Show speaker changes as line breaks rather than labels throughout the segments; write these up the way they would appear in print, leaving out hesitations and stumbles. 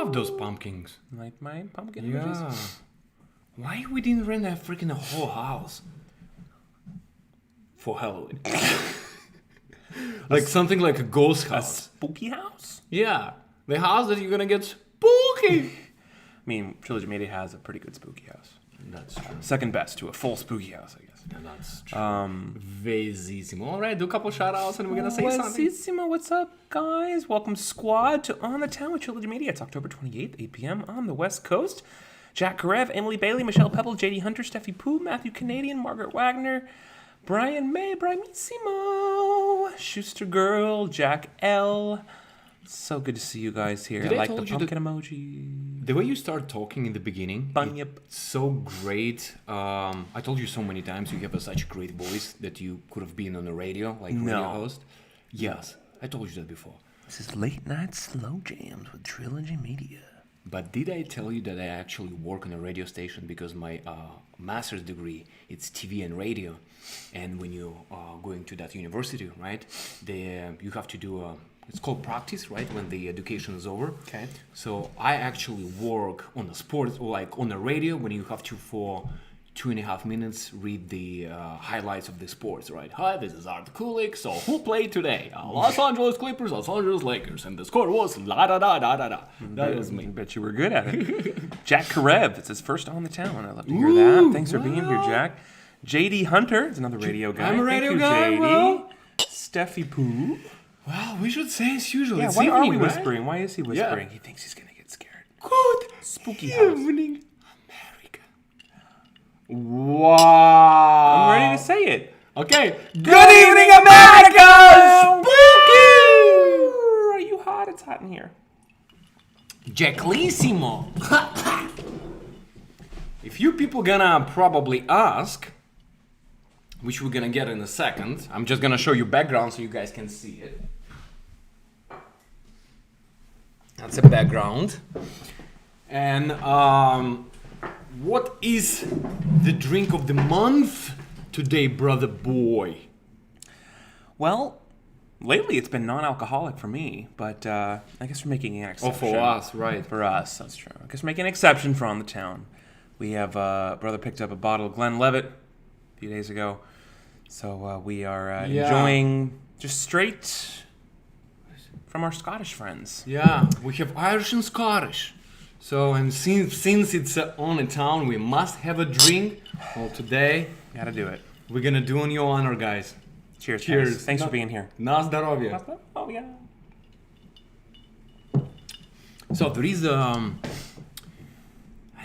love those pumpkins.
Like my pumpkin
Yeah.
emojis.
Why we didn't rent a freaking whole house for Halloween? Like something like a ghost
A
house.
spooky house?
Yeah, the house that you're gonna get spooky.
I mean, Trilogy Media has a pretty good spooky house.
That's true.
Second best to a full spooky house, I guess.
Yeah, that's true. Vezissimo. All right, do a couple shout outs and we're gonna say something.
Vezissimo, what's up, guys? Welcome, squad, to On the Town with Trilogy Media. It's October 28th, 8 p.m. on the West Coast. Jack Karev, Emily Bailey, Michelle Pebble, JD Hunter, Steffi Pooh, Matthew Canadian, Margaret Wagner, Brian May, Brimissimo, Schuster Girl, Jack L. So good to see you guys here.
Did I
I like the
told you
pumpkin emoji.
The way you started talking in the beginning,
Bunyip.
it's so great. I told you so many times you have such a great voice that you could have been on the radio, like radio host. Yes, I told you that before.
This is Late Night Slow Jams with Trilogy Media.
But did I tell you that I actually work on a radio station because my master's degree, it's TV and radio. And when you are going to that university, right, you have to do it's called practice, right, when the education is over.
Okay.
So I actually work on the sports, or like on the radio, when you have to, for 2.5 minutes, read the highlights of the sports, right? Hi, this is Art Kulik. So who played today? Los Angeles Clippers, Los Angeles Lakers. And the score was la-da-da-da-da-da. That was me.
I bet you were good at it. Jack Karev, it's his first On the Town. I'd love to hear that. Thanks for being here, Jack. JD Hunter, it's another radio guy.
I'm a radio
Thank you,
guy,
JD.
well.
Steffi Pooh.
Well, we should say as usual.
Yeah,
It's
why are
evening,
we
right?
whispering? Why is he whispering? He thinks he's going to get scared.
Good
Spooky house.
evening, America. Wow.
I'm ready to say it.
Okay. Good evening, America. Spooky.
Are you hot? It's hot in here.
Jacklissimo. If you people gonna probably ask, which we're gonna get in a second, I'm just gonna show you background so you guys can see it. That's a background. And what is the drink of the month today, brother boy?
Well, lately it's been non-alcoholic for me, but I guess we're making an exception.
Oh, for us, right.
For us, that's true. I guess we're making an exception for On the Town. We have, brother picked up a bottle of Glenlivet a few days ago. So we are enjoying just straight from our Scottish friends.
Yeah, we have Irish and Scottish. So, and since it's On the Town, we must have a drink. Well, today,
Gotta do it.
we're gonna do on your honor, guys.
Cheers.
Cheers.
Guys. Thanks for being here.
Na zdrowie.
Oh, yeah.
So there is I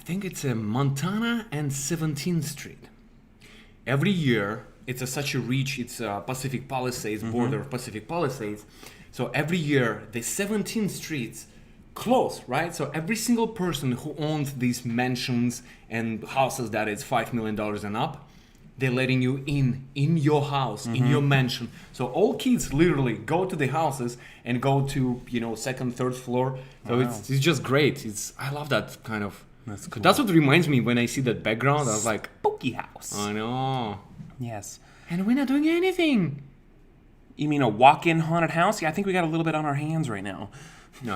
think it's a Montana and 17th Street. Every year, it's such a reach, it's Pacific Palisades, border of Pacific Palisades. So every year, the 17th Streets close, right? So every single person who owns these mansions and houses that is $5 million and up, they're letting you in your house, in your mansion. So all kids literally go to the houses and go to, second, third floor. So it's just great. I love that kind of.
That's cool.
That's what reminds me when I see that background. I was like,
Spooky house.
I know.
Yes.
And we're not doing anything.
You mean a walk-in haunted house? Yeah, I think we got a little bit on our hands right now.
No,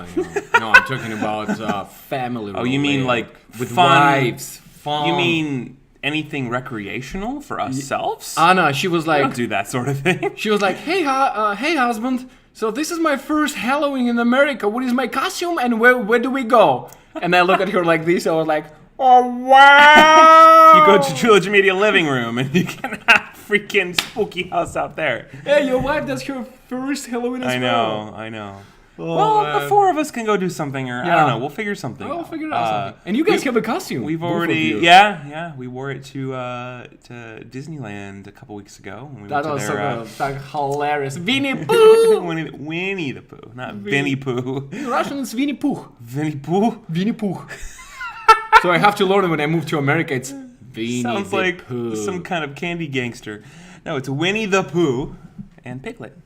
I'm talking about family.
Oh, you mean like
with
fun,
wives? Fun.
You mean anything recreational for ourselves?
Anna, she was
We don't
like,
do that sort of thing.
she was like, hey, hey, husband. So this is my first Halloween in America. What is my costume and where do we go? And I look at her like this. I was like, oh wow!
You go to Trilogy Media living room and you can have freaking spooky house out there.
Hey, your wife, that's her first Halloween as well.
I know.
Oh,
well,
man.
the four of us can go do something, or I don't know. We'll figure something.
We'll
out.
figure it out. Something. And you guys have a costume.
We've
both of
already,
you.
yeah, we wore it to Disneyland a couple weeks ago. When we
That
went to
was
their,
hilarious. Winnie Pooh.
Winnie the Pooh, not Vinnie Pooh.
In Russian, it's Winnie Pooh.
Vinnie Pooh
Winnie Pooh. So I have to learn when I move to America. It's Winnie
sounds
the
like
Pooh.
some kind of candy gangster. No, it's Winnie the Pooh and Piglet.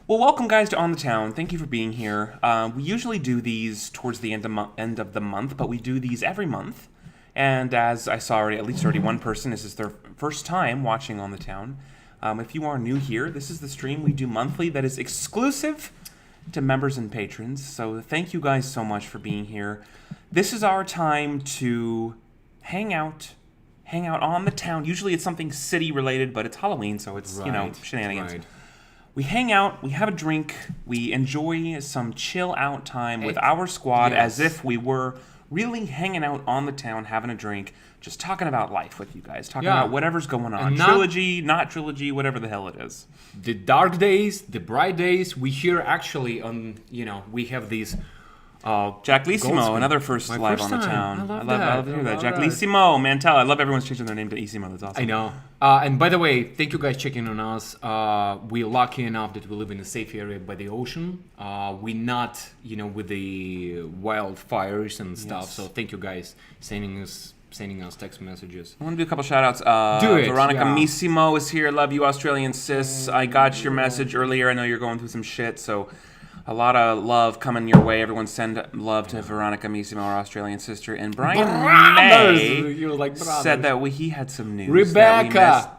Well, welcome guys to On the Town. Thank you for being here. We usually do these towards the end of the month, but we do these every month. And as I saw already, at least already one person, this is their first time watching On the Town. If you are new here, this is the stream we do monthly that is exclusive to members and patrons. So thank you guys so much for being here. This is our time to hang out on the town. Usually it's something city related, but it's Halloween, so it's, shenanigans.
Right.
We hang out, we have a drink, we enjoy some chill out time with our squad as if we were really hanging out on the town, having a drink, just talking about life with you guys, talking about whatever's going on. Trilogy, not trilogy, whatever the hell it is.
The dark days, the bright days, we here actually on, we have these...
Jack Lissimo, another first live on the town. I love to hear that. Jack Lissimo, Mantel. I love everyone's changing their name to Isimo. That's awesome.
I know. And by the way, thank you guys checking on us. We're lucky enough that we live in a safe area by the ocean. We're not, with the wildfires and stuff.
Yes.
So thank you guys sending us text messages.
I want to do a couple shout outs. Veronica Missimo is here. Love you, Australian sis. I got your message earlier. I know you're going through some shit, so a lot of love coming your way. Everyone send love to Veronica Missimo, our Australian sister. And Brian May said that he had some news.
Rebecca.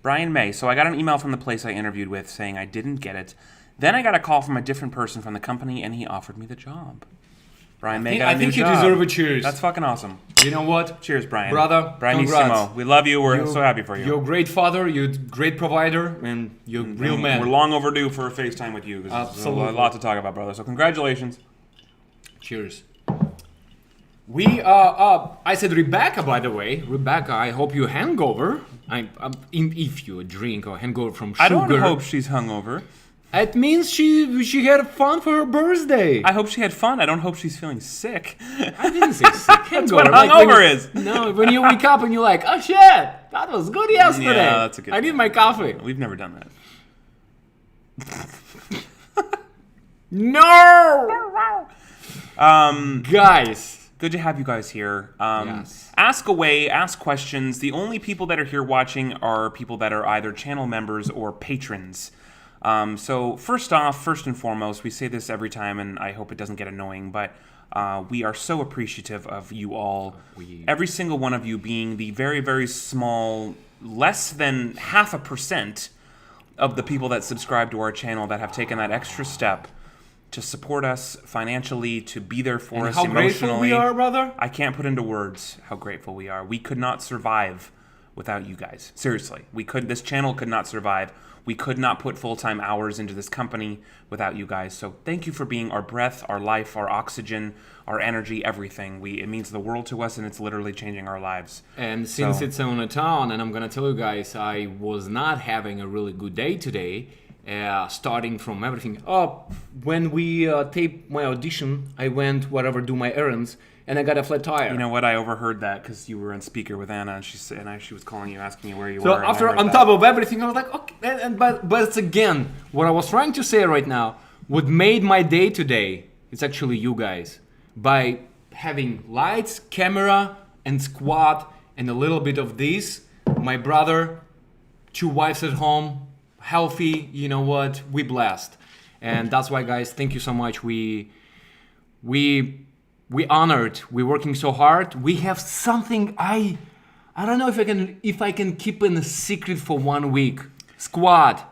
Brian May. So I got an email from the place I interviewed with saying I didn't get it. Then I got a call from a different person from the company, and he offered me the job. Brian May got a new job.
I think you deserve a cheers.
That's fucking awesome.
You know what?
Cheers, Brian.
Brother,
Brian
congrats.
Missimo. We love you. We're so happy for you.
You're a great father. You're a great provider. And you're a real man.
We're long overdue for a FaceTime with you.
Absolutely.
There's a lot to talk about, brother. So congratulations.
Cheers. I said Rebecca, by the way. Rebecca, I hope you hangover. If you drink or hangover from sugar.
I don't hope she's hungover.
It means she had fun for her birthday.
I hope she had fun. I don't hope she's feeling sick.
I didn't say sick.
That's what hungover is.
No, when you wake up and you're like, oh shit, that was good yesterday.
Yeah, that's a good
I need my coffee.
We've never done that.
No! Guys.
Good to have you guys here.
Yes.
Ask away, ask questions. The only people that are here watching are people that are either channel members or patrons. So first and foremost, we say this every time, and I hope it doesn't get annoying, but we are so appreciative of you all. Every single one of you being the very, very small, less than 0.5% of the people that subscribe to our channel that have taken that extra step to support us financially, to be there for us emotionally.
How grateful we are, brother.
I can't put into words how grateful we are. We could not survive without you guys. Seriously, this channel could not survive. We could not put full-time hours into this company without you guys. So thank you for being our breath, our life, our oxygen, our energy, everything. It means the world to us, and it's literally changing our lives.
And since it's on a town, and I'm going to tell you guys, I was not having a really good day today, starting from everything. When we taped my audition, I went do my errands, and I got a flat tire.
You know what? I overheard that because you were on speaker with Anna, and she was calling you, asking you where you were.
So after, on top of everything, I was like, okay. But it's again, what I was trying to say right now, what made my day today, it's actually you guys. By having lights, camera, and squad, and a little bit of this, my brother, 2 wives at home, healthy, you know what, we blessed. And that's why, guys, thank you so much. We honored. We're working so hard. We have something I don't know if I can keep in a secret for 1 week. Squad.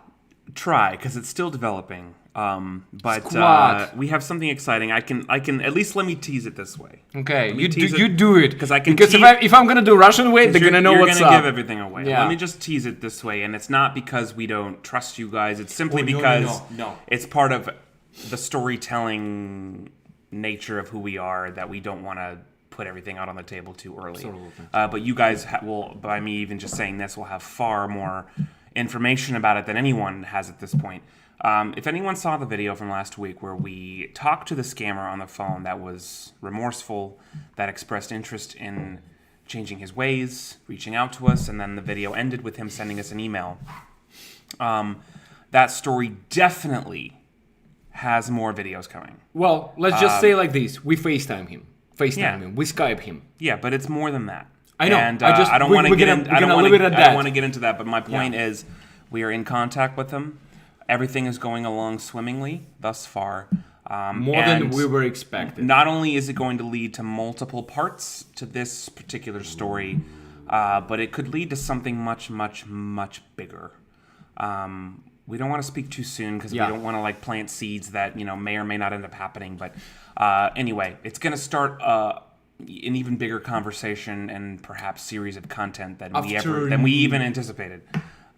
Try, because it's still developing. But
Squad.
We have something exciting. I can at least let me tease it this way.
Okay, you do it.
Because I can.
Because if I'm gonna do Russian way, they're gonna know what's up.
You're gonna give everything away.
Yeah.
Let me just tease it this way, and it's not because we don't trust you guys. It's simply because it's part of the storytelling nature of who we are that we don't want to put everything out on the table too early. But you guys will, by me even just saying this, will have far more information about it than anyone has at this point. If anyone saw the video from last week where we talked to the scammer on the phone that was remorseful, that expressed interest in changing his ways, reaching out to us, and then the video ended with him sending us an email, that story definitely has more videos coming.
Well, let's just say like this. We FaceTime him. We Skype him.
Yeah, but it's more than that.
I know.
And I don't want to get into that, but my point is we are in contact with him. Everything is going along swimmingly thus far.
More than we were expecting.
Not only is it going to lead to multiple parts to this particular story, but it could lead to something much, much, much bigger. we don't want to speak too soon because we don't want to like plant seeds that may or may not end up happening. But anyway, it's going to start an even bigger conversation and perhaps series of content than we even anticipated.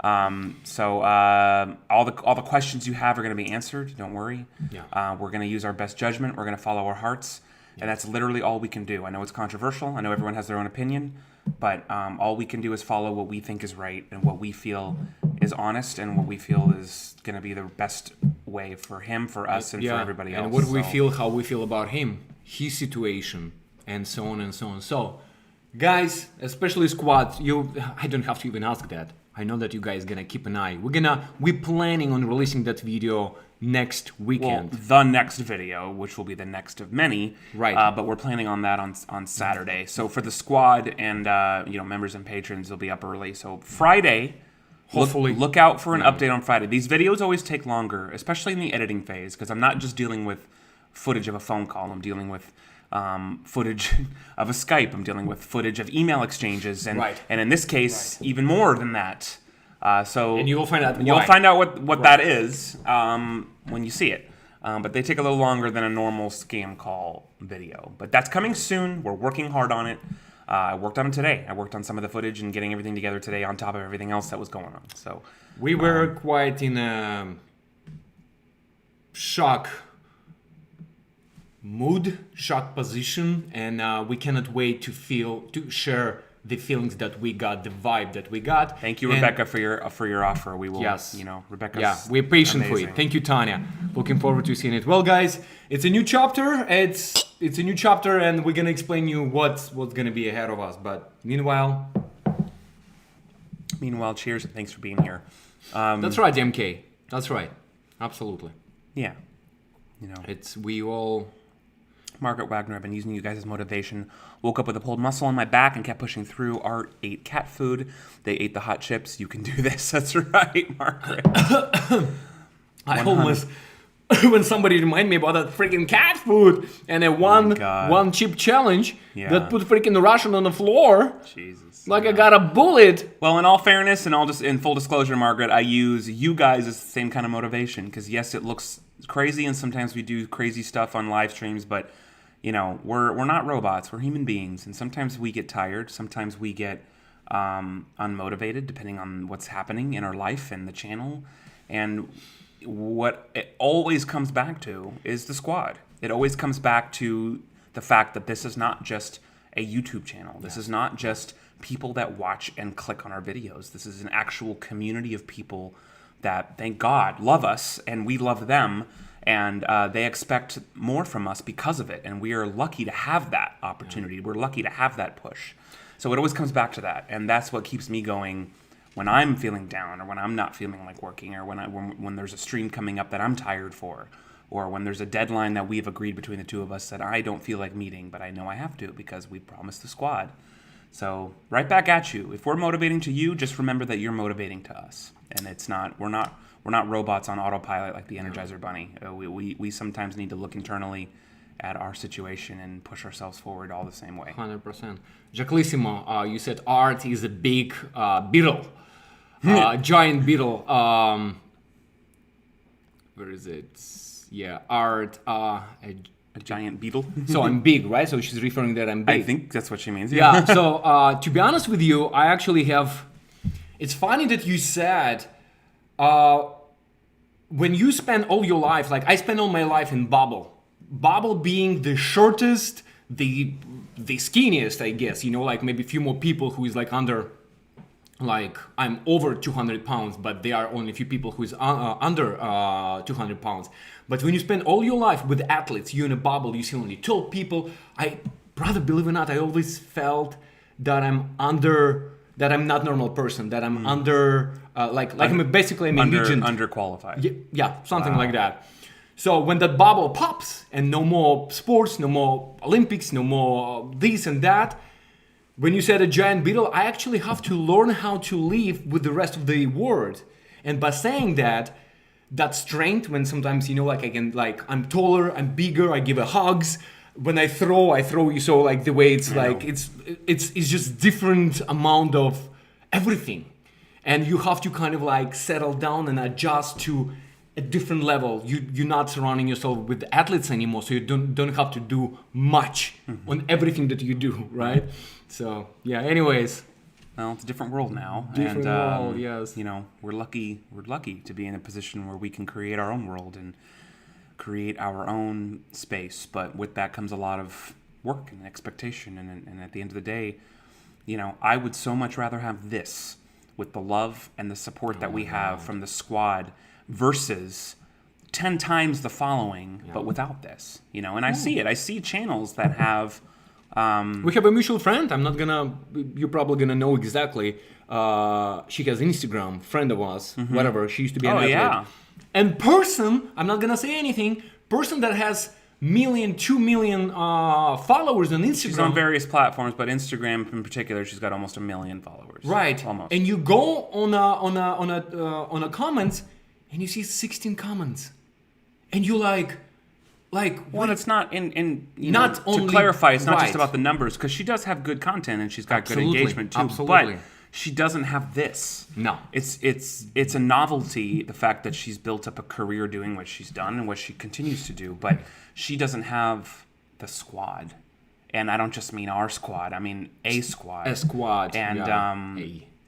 So all the questions you have are going to be answered. Don't worry. Yeah. We're going to use our best judgment. We're going to follow our hearts. And that's literally all we can do. I know it's controversial. I know everyone has their own opinion. But all we can do is follow what we think is right and what we feel is honest and what we feel is going to be the best way for him, for us, and for everybody else.
And what we feel, how we feel about him, his situation, and so on and so on. So, guys, especially squad, I don't have to even ask that. I know that you guys gonna keep an eye. We're planning on releasing that video next weekend.
Well, the next video, which will be the next of many.
Right.
But we're planning on that on Saturday. So for the squad and members and patrons, they'll be up early. So Friday, hopefully, look out for an update on Friday. These videos always take longer, especially in the editing phase, because I'm not just dealing with footage of a phone call. I'm dealing with footage of a Skype. I'm dealing with footage of email exchanges, and in this case, even more than that. And
you'll find out.
You'll find out what that is when you see it. But they take a little longer than a normal scam call video. But that's coming soon. We're working hard on it. I worked on it today. I worked on some of the footage and getting everything together today on top of everything else that was going on. So
we were quite in a shock position, and we cannot wait to share the feelings that we got, the vibe that we got.
Thank you, Rebecca, for your offer. We will, Rebecca's
we're patient
amazing.
for it. Thank you, Tanya. Looking forward to seeing it. Well, guys, it's a new chapter. It's a new chapter, and we're gonna explain you what's gonna be ahead of us. But meanwhile,
cheers and thanks for being here.
That's right, MK. That's right. Absolutely.
Yeah.
We all.
Margaret Wagner, I've been using you guys as motivation. Woke up with a pulled muscle on my back and kept pushing through. Art ate cat food. They ate the hot chips. You can do this. That's right, Margaret.
I almost, when somebody reminded me about that freaking cat food and a one chip challenge that put freaking Russian on the floor.
Jesus.
I got a bullet.
Well, in all fairness and in full disclosure, Margaret, I use you guys as the same kind of motivation because yes, it looks crazy and sometimes we do crazy stuff on live streams, but we're not robots. We're human beings, and sometimes we get tired. Sometimes we get unmotivated, depending on what's happening in our life and the channel. And what it always comes back to is the squad. It always comes back to the fact that this is not just a YouTube channel. This is not just people that watch and click on our videos. This is an actual community of people that, thank God, love us, and we love them. And they expect more from us because of it. And we are lucky to have that opportunity. We're lucky to have that push. So it always comes back to that. And that's what keeps me going when I'm feeling down or when I'm not feeling like working or when there's a stream coming up that I'm tired for or when there's a deadline that we've agreed between the two of us that I don't feel like meeting, but I know I have to because we promised the squad. So right back at you. If we're motivating to you, just remember that you're motivating to us. And we're not robots on autopilot like the Energizer Bunny. We sometimes need to look internally at our situation and push ourselves forward all the same way.
100%. Jacqueline, you said Art is a big beetle, giant beetle. Where is it? Yeah, Art. A
giant beetle.
So I'm big, right? So she's referring that I'm big.
I think that's what she means.
Yeah. So to be honest with you, I actually have. It's funny that you said. When you spend all your life, like I spent all my life in bubble being the shortest, the skinniest, I guess, like maybe a few more people who is like under, like I'm over 200 pounds, but there are only a few people who is under 200 pounds. But when you spend all your life with athletes, you're in a bubble, you see only tall people. Brother, believe it or not, I always felt that I'm not normal person, that I'm I'm
underqualified.
Yeah, something like that. So when that bubble pops and no more sports, no more Olympics, no more this and that, when you said a giant beetle, I actually have to learn how to live with the rest of the world. And by saying that strength, when sometimes, I can, I'm taller, I'm bigger, I give a hugs. When I throw you. So like the way it's like, it's just different amount of everything. and you have to kind of like settle down and adjust to a different level. You're not surrounding yourself with athletes anymore, so you don't have to do much on everything that you do, right? So yeah. Anyways,
well, it's a different world now.
Different world, yes.
You know, we're lucky to be in a position where we can create our own world and create our own space. But with that comes a lot of work and expectation. And at the end of the day, you know, I would so much rather have this with the love and the support that we have from the squad versus 10 times the following, but without this, you know. And I see it. I see channels that have...
we have a mutual friend. You're probably gonna know exactly. She has Instagram, friend of us, whatever. She used to be an athlete.
Yeah.
And person, I'm not gonna say anything, person that has 2 million followers on Instagram.
She's on various platforms, but Instagram in particular, she's got almost 1 million followers.
Right.
Almost.
And you go on a comments, and you see 16 comments, and you like.
Well, it's not in
not
know,
only,
to clarify, it's not
right.
just about the numbers, because she does have good content and she's got good engagement too.
Absolutely.
But she doesn't have this.
No.
It's a novelty, the fact that she's built up a career doing what she's done and what she continues to do, but she doesn't have the squad. And I don't just mean our squad, I mean a squad.
A squad.
And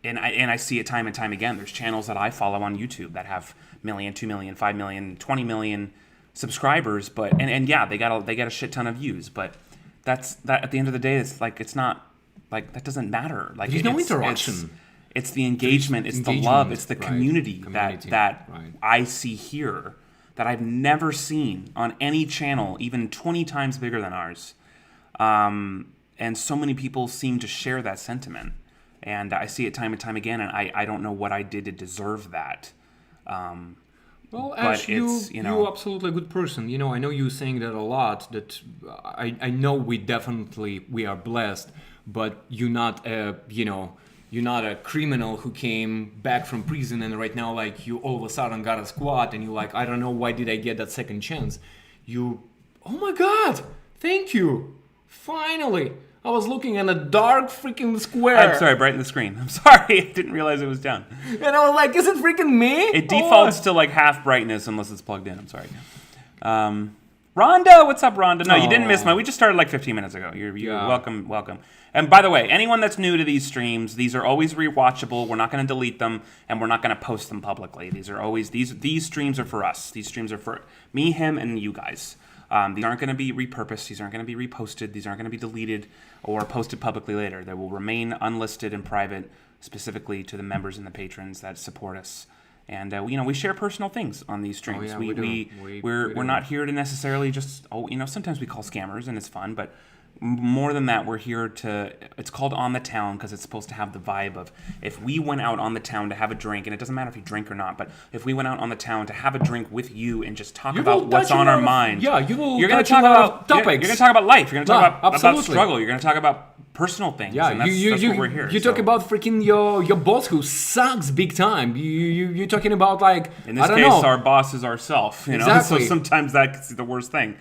and I see it time and time again. There's channels that I follow on YouTube that have 1 million, 2 million, 5 million, 20 million subscribers, but and yeah, they got a shit ton of views, but that at the end of the day, it's not like that doesn't matter. Like
there's no interaction.
It's the engagement, it's the love, it's the community that I see here that I've never seen on any channel, even 20 times bigger than ours. And so many people seem to share that sentiment, and I see it time and time again, and I don't know what I did to deserve that.
Well, Ash, you're absolutely a good person. You know, I know you saying that a lot, that I know we are blessed, but you're not a criminal who came back from prison and right now, like, you all of a sudden got a squad and you're like, I don't know, why did I get that second chance? Oh my God, thank you. Finally. I was looking at a dark freaking square.
I'm sorry, brighten the screen. I'm sorry, I didn't realize it was down.
And I was like, is it freaking me?
It defaults to like half brightness unless it's plugged in. I'm sorry. Rhonda, what's up, Rhonda? No, you didn't miss we just started like 15 minutes ago. You're welcome. And by the way, anyone that's new to these streams, these are always rewatchable. We're not going to delete them, and we're not going to post them publicly. These are always these streams are for us. These streams are for me, him, and you guys. These aren't going to be repurposed. These aren't going to be reposted. These aren't going to be deleted or posted publicly later. They will remain unlisted and private, specifically to the members and the patrons that support us. And we share personal things on these streams.
Oh, yeah,
we're not here to necessarily just sometimes we call scammers and it's fun, but more than that, we're here to, it's called On the Town because it's supposed to have the vibe of, if we went out on the town to have a drink, and it doesn't matter if you drink or not, but if we went out on the town to have a drink with you and just talk about what's on our mind.
Yeah, you're going
to
talk about topics.
You're going to talk about life. You're going to talk about struggle. You're going to talk about personal things.
Yeah,
and that's what we're here.
You talk about freaking your boss who sucks big time. You're talking about, like,
in this case, our boss is ourself.
Exactly.
So sometimes that's the worst thing.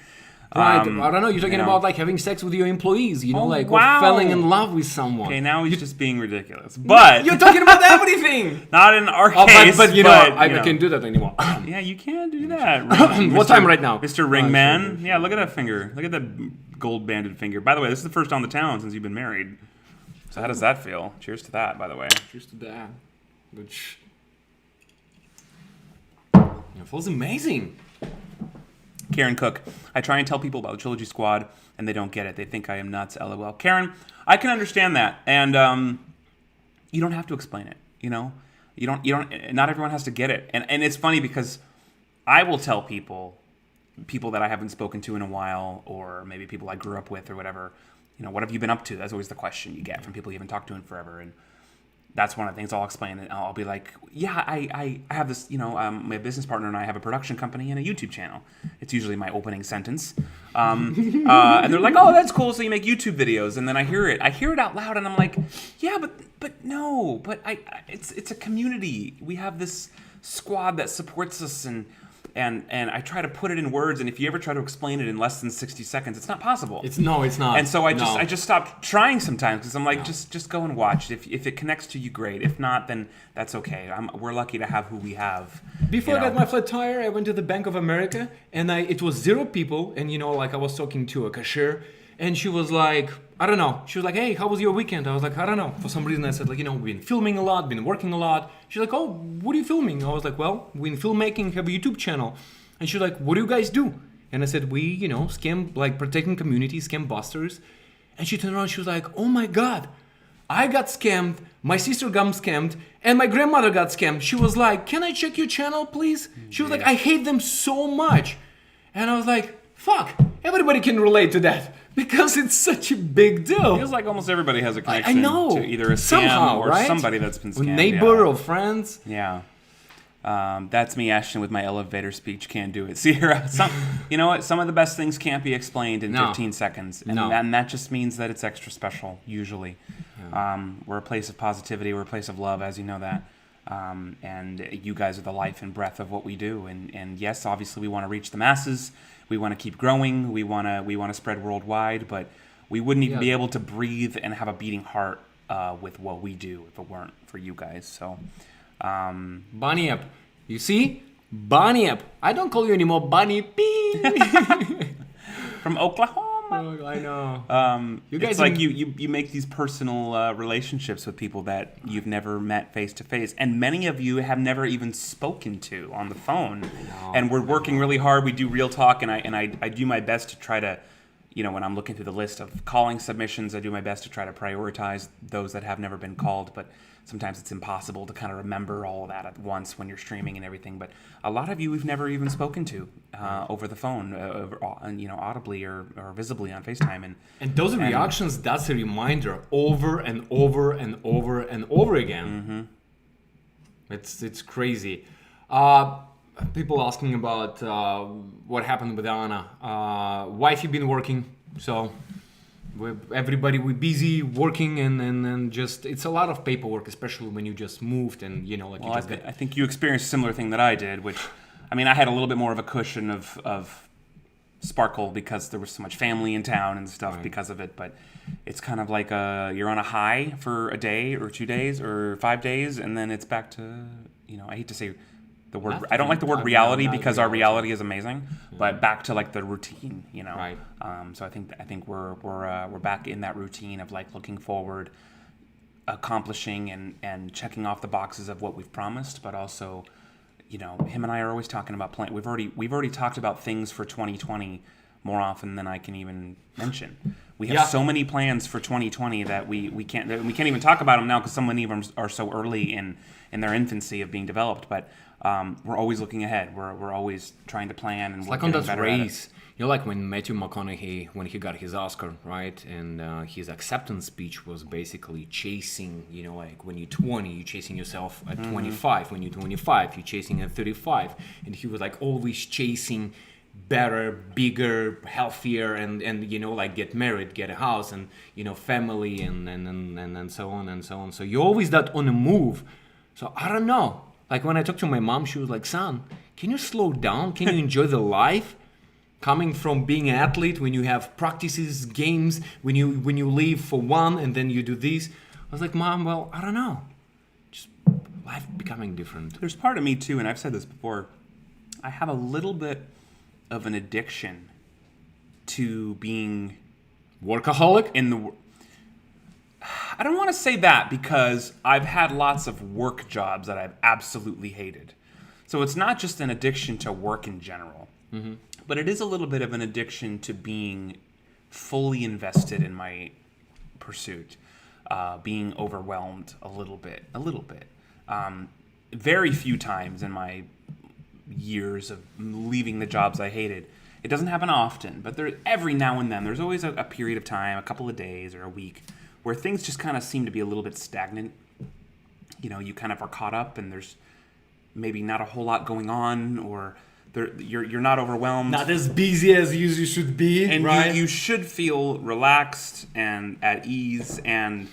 Right, I don't know. You're talking about like having sex with your employees, or falling in love with someone.
Okay, now he's just being ridiculous. But
you're talking about everything.
Not in our case.
But I can't do that anymore.
Yeah, you can't do that.
What time right now,
Mr. Ringman? Yeah, look at that finger. Look at that gold-banded finger. By the way, this is the first on the town since you've been married. So how does that feel? Cheers to that, by the way.
Cheers to that. Which feels amazing.
Karen Cook. I try and tell people about the Trilogy Squad, and they don't get it. They think I am nuts, LOL. Karen, I can understand that, and you don't have to explain it. You don't. Not everyone has to get it, and it's funny because I will tell people that I haven't spoken to in a while, or maybe people I grew up with, or whatever. What have you been up to? That's always the question you get from people you haven't talked to in forever, and that's one of the things I'll explain. And I'll be like, yeah, I have this, my business partner and I have a production company and a YouTube channel. It's usually my opening sentence. And they're like, oh, that's cool. So you make YouTube videos. And then I hear it out loud and I'm like, yeah, but it's a community. We have this squad that supports us and and I try to put it in words, and if you ever try to explain it in less than 60 seconds, it's not possible.
It's not.
And so I just stopped trying sometimes because I'm like, just go and watch. If it connects to you, great. If not, then that's okay. We're lucky to have who we have.
Before I got my flat tire, I went to the Bank of America, and it was 0 people, and like I was talking to a cashier, and she was like, I don't know. She was like, hey, how was your weekend? I was like, I don't know. For some reason, I said, like, we've been filming a lot, been working a lot. She's like, oh, what are you filming? I was like, well, we're in filmmaking, have a YouTube channel. And she's like, what do you guys do? And I said, we, scam, like, protecting community, scam busters. And she turned around, she was like, oh my God, I got scammed, my sister got scammed, and my grandmother got scammed. She was like, can I check your channel, please? She was like, I hate them so much. And I was like, fuck, everybody can relate to that. Because it's such a big deal.
Feels like almost everybody has a connection to either a scam
somehow,
or somebody that's been scammed.
A neighbor or friends.
Yeah. That's me, Ashton, with my elevator speech. Can't do it. See here, you know what? Some of the best things can't be explained in 15 seconds. And that just means that it's extra special, usually. Yeah. We're a place of positivity. We're a place of love, as you know that. And you guys are the life and breath of what we do. And yes, obviously, we want to reach the masses. We want to keep growing. We want to spread worldwide, but we wouldn't even be able to breathe and have a beating heart with what we do if it weren't for you guys. So,
Bunny up, you see, Bunny up. I don't call you anymore, Bunny P.
From Oklahoma.
Oh, I know.
You guys, it's like you make these personal relationships with people that you've never met face to face, and many of you have never even spoken to on the phone. And we're working really hard. We do real talk, and I do my best to try to, when I'm looking through the list of calling submissions, I do my best to try to prioritize those that have never been called, but sometimes it's impossible to kind of remember all of that at once when you're streaming and everything. But a lot of you we've never even spoken to over the phone, audibly or visibly on FaceTime. And
those reactions, that's a reminder over and over and over and over again. Mm-hmm. It's crazy. People asking about what happened with Anna. Wife, you've been working, so... we're busy working and just it's a lot of paperwork, especially when you just moved and
I think you experienced a similar thing that I did, which I had a little bit more of a cushion of sparkle because there was so much family in town and stuff because of it, but it's kind of like you're on a high for a day or 2 days or 5 days, and then it's back to I hate to say the word. I don't like the word reality because our reality is amazing, but back to like the routine,
Right.
So I think we're back in that routine of like looking forward, accomplishing and checking off the boxes of what we've promised, but also, him and I are always talking about plan. We've already talked about things for 2020 more often than I can even mention. We have so many plans for 2020 that we can't even talk about them now because so many of them are so early in their infancy of being developed, but. We're always looking ahead. We're always trying to plan and
like on that race. Like when Matthew McConaughey, when he got his Oscar, right? And his acceptance speech was basically chasing, like when you're 20, you're chasing yourself at 25. When you're 25, you're chasing at 35. And he was like always chasing better, bigger, healthier, and like get married, get a house, and family, and so on and so on. So you're always that on the move. So I don't know. Like when I talked to my mom, she was like, son, can you slow down? Can you enjoy the life? Coming from being an athlete, when you have practices, games, when you leave for one and then you do this. I was like, Mom, well, I don't know. Just life becoming different.
There's part of me too, and I've said this before, I have a little bit of an addiction to being...
workaholic?
I don't want to say that because I've had lots of work jobs that I've absolutely hated. So it's not just an addiction to work in general, but it is a little bit of an addiction to being fully invested in my pursuit, being overwhelmed a little bit. Very few times in my years of leaving the jobs I hated. It doesn't happen often, but every now and then there's always a period of time, a couple of days or a week, where things just kind of seem to be a little bit stagnant. You kind of are caught up and there's maybe not a whole lot going on, or you're not overwhelmed.
Not as busy as you should be,
and
right?
You should feel relaxed and at ease and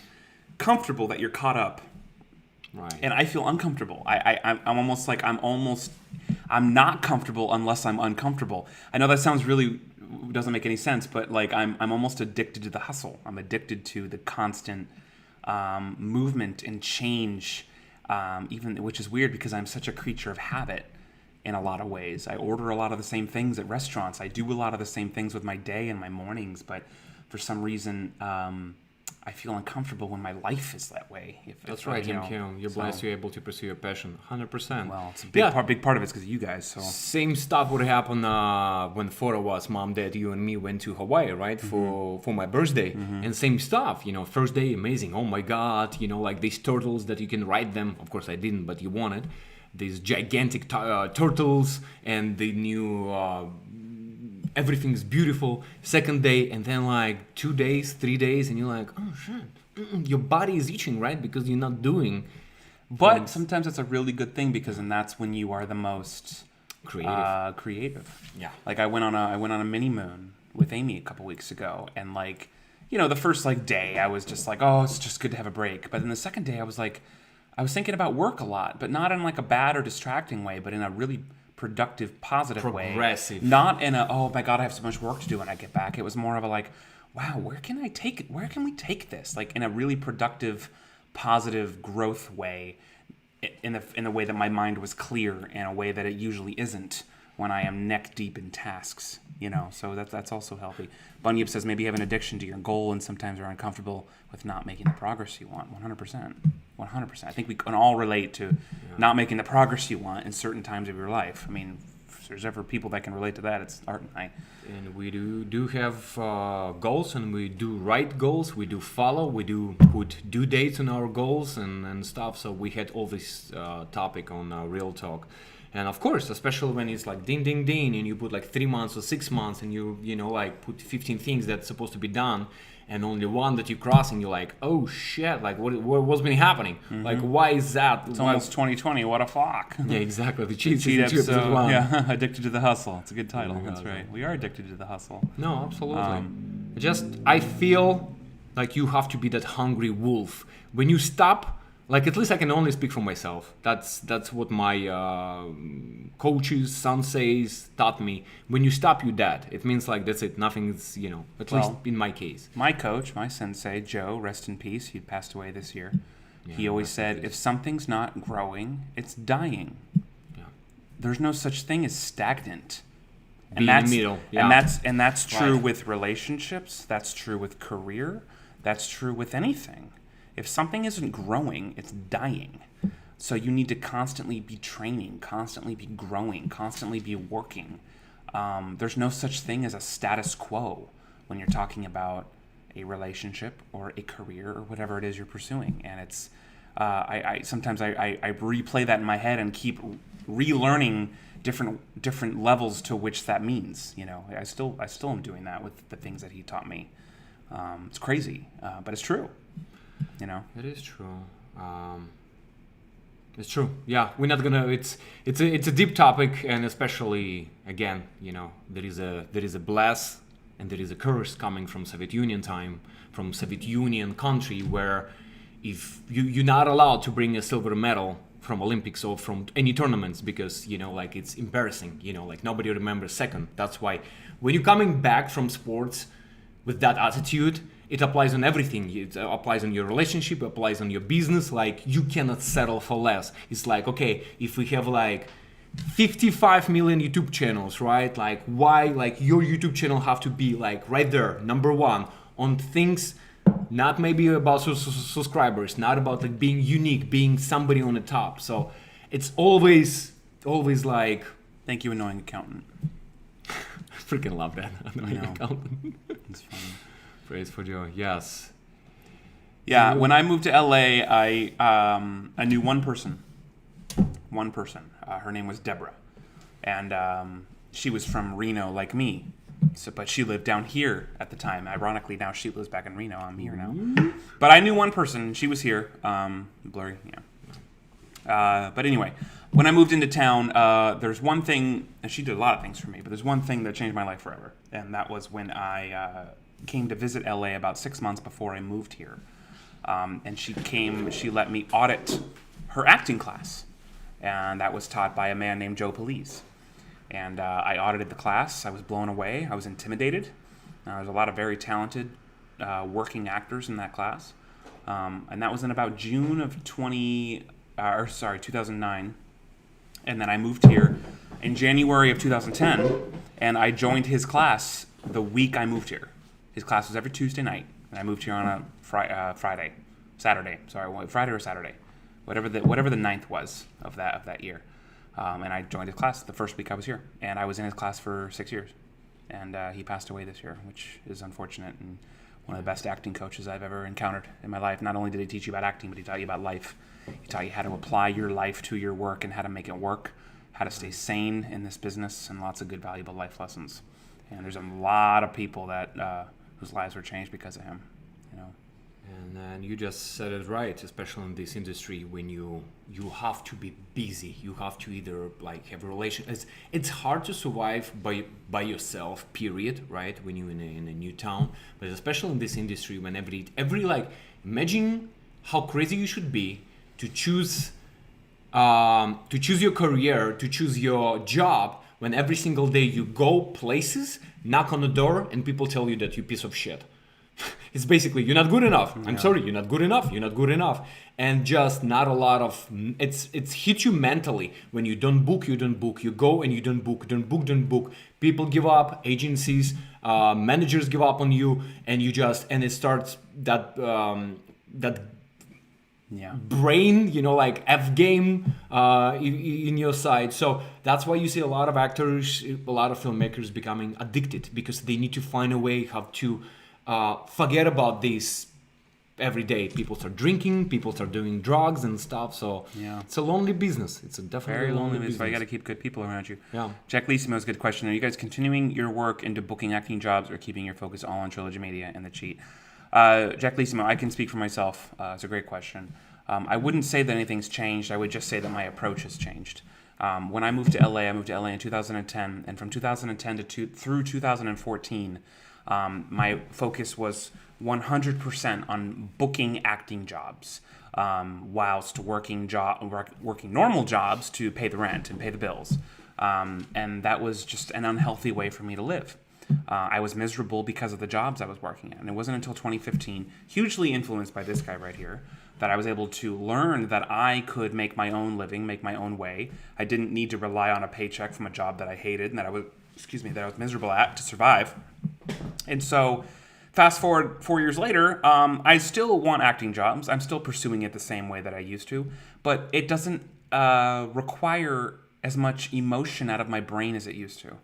comfortable that you're caught up.
Right.
And I feel uncomfortable. I'm almost I'm not comfortable unless I'm uncomfortable. I know that sounds really doesn't make any sense, but like I'm almost addicted to the hustle. I'm addicted to the constant movement and change, even which is weird because I'm such a creature of habit in a lot of ways. I order a lot of the same things at restaurants. I do a lot of the same things with my day and my mornings, but for some reason, I feel uncomfortable when my life is that way.
That's right, you're blessed, you're able to pursue your passion, 100%.
Well, it's a big part of it's because of you guys. So
same stuff would happen when four of us, mom, dad, you, and me went to Hawaii, right, for my birthday, and same stuff. First day, amazing. Oh my God, like these turtles that you can ride them. Of course, I didn't, but you wanted these gigantic turtles, and the new. Everything's beautiful. Second day, and then like 2 days, 3 days, and you're like, oh shit, your body is itching, right? Because you're not doing.
But sometimes it's a really good thing because then that's when you are the most creative.
Yeah.
Like I went on a mini moon with Amy a couple weeks ago, and like, the first like day I was just like, oh, it's just good to have a break. But then the second day I was thinking about work a lot, but not in like a bad or distracting way, but in a really productive, positive
progressive
way. Not in a, oh my God, I have so much work to do when I get back. It was more of a like, wow, where can we take this? Like in a really productive, positive growth way, in the way that my mind was clear, in a way that it usually isn't when I am neck deep in tasks. So that's also healthy. Bunyip says maybe you have an addiction to your goal and sometimes are uncomfortable with not making the progress you want. 100%. I think we can all relate to not making the progress you want in certain times of your life. I mean, if there's ever people that can relate to that, it's Art and I.
And we do have goals, and we do write goals. We do follow. We do put due dates on our goals and stuff. So we had all this topic on Real Talk. And of course, especially when it's like ding, ding, ding, and you put like 3 months or 6 months, and you like put 15 things that's supposed to be done, and only one that you cross, and you're like, oh shit, like what's been happening? Like, why is that?
It's almost 2020. What a flock.
Yeah, exactly. The cheat
episode 1. Yeah, Addicted to the Hustle. It's a good title. That's right. We are addicted to the hustle.
No, absolutely. I feel like you have to be that hungry wolf. When you stop. Like, at least I can only speak for myself. That's what my coaches, senseis taught me. When you stop, you're dead. It means like that's it. Nothing's, at least in my case.
My coach, my sensei, Joe, rest in peace. He passed away this year. Yeah, he always said, if something's not growing, it's dying. Yeah. There's no such thing as stagnant.
In the middle. Yeah.
And that's true with relationships. That's true with career. That's true with anything. If something isn't growing, it's dying. So you need to constantly be training, constantly be growing, constantly be working. There's no such thing as a status quo when you're talking about a relationship or a career or whatever it is you're pursuing. And it's sometimes I replay that in my head and keep relearning different levels to which that means. I still am doing that with the things that he taught me. It's crazy, but it's true.
It is true. It's true. Yeah, we're not gonna. It's a deep topic, and especially again, there is a bless and there is a curse coming from Soviet Union time, from Soviet Union country, where if you're not allowed to bring a silver medal from Olympics or from any tournaments because like it's embarrassing. Like nobody remembers second. That's why when you're coming back from sports with that attitude. It applies on everything. It applies on your relationship, it applies on your business. Like, you cannot settle for less. It's like, okay, if we have like 55 million YouTube channels, right? Like, why, like, your YouTube channel have to be like right there, number one, on things, not maybe about subscribers, not about like being unique, being somebody on the top. So it's always like...
Thank you, annoying accountant.
I freaking love that, annoying accountant.
It's funny.
Praise for joy. Yes.
Yeah. When I moved to LA, I knew one person. Her name was Deborah, and she was from Reno, like me. But she lived down here at the time. Ironically, now she lives back in Reno. I'm here now. But I knew one person. She was here. Blurry. Yeah. But anyway, when I moved into town, there's one thing, and she did a lot of things for me. But there's one thing that changed my life forever, and that was when I. Came to visit LA about 6 months before I moved here. And she let me audit her acting class. and that was taught by a man named Joe Police. And I audited the class. I was blown away. I was intimidated. There was a lot of very talented working actors in that class. And that was in about June of 2009. And then I moved here in January of 2010, and I joined his class the week I moved here. His class was every Tuesday night, and I moved here on a Friday or Saturday, whatever the 9th was of that year. And I joined his class the first week I was here, and I was in his class for 6 years. And he passed away this year, which is unfortunate, and one of the best acting coaches I've ever encountered in my life. Not only did he teach you about acting, but he taught you about life. He taught you how to apply your life to your work and how to make it work, how to stay sane in this business, and lots of good, valuable life lessons. And there's a lot of people that whose lives were changed because of him, you know.
And you just said it right, especially in this industry when you have to be busy. You have to either like have a relation. It's hard to survive by yourself, period, right? When you're in a new town, but especially in this industry, when every like, imagine how crazy you should be to choose your career, to choose your job, when every single day you go places, knock on the door, and people tell you that you're a piece of shit. It's basically, you're not good enough. I'm sorry, you're not good enough. You're not good enough. And just not a lot of, it's hit you mentally. When you don't book, you don't book. You go and you don't book. Don't book. People give up, agencies, managers give up on you, and it starts that brain, like F game in your side. So that's why you see a lot of actors, a lot of filmmakers becoming addicted, because they need to find a way how to forget about this every day. People start drinking, people start doing drugs and stuff. So it's a lonely business. It's a definitely
very lonely
business.
But you got to keep good people around you.
Yeah.
Jack Lissimo's a good question. Are you guys continuing your work into booking acting jobs or keeping your focus all on Trilogy Media and the cheat? Jack Lissimo, I can speak for myself. It's a great question. I wouldn't say that anything's changed. I would just say that my approach has changed. When I moved to LA, in 2010, and from 2010 through 2014, my focus was 100% on booking acting jobs, whilst working normal jobs to pay the rent and pay the bills. And that was just an unhealthy way for me to live. I was miserable because of the jobs I was working at. And it wasn't until 2015, hugely influenced by this guy right here, that I was able to learn that I could make my own living, make my own way. I didn't need to rely on a paycheck from a job that I hated and that I was miserable at to survive. And so fast forward 4 years later, I still want acting jobs. I'm still pursuing it the same way that I used to, but it doesn't require as much emotion out of my brain as it used to.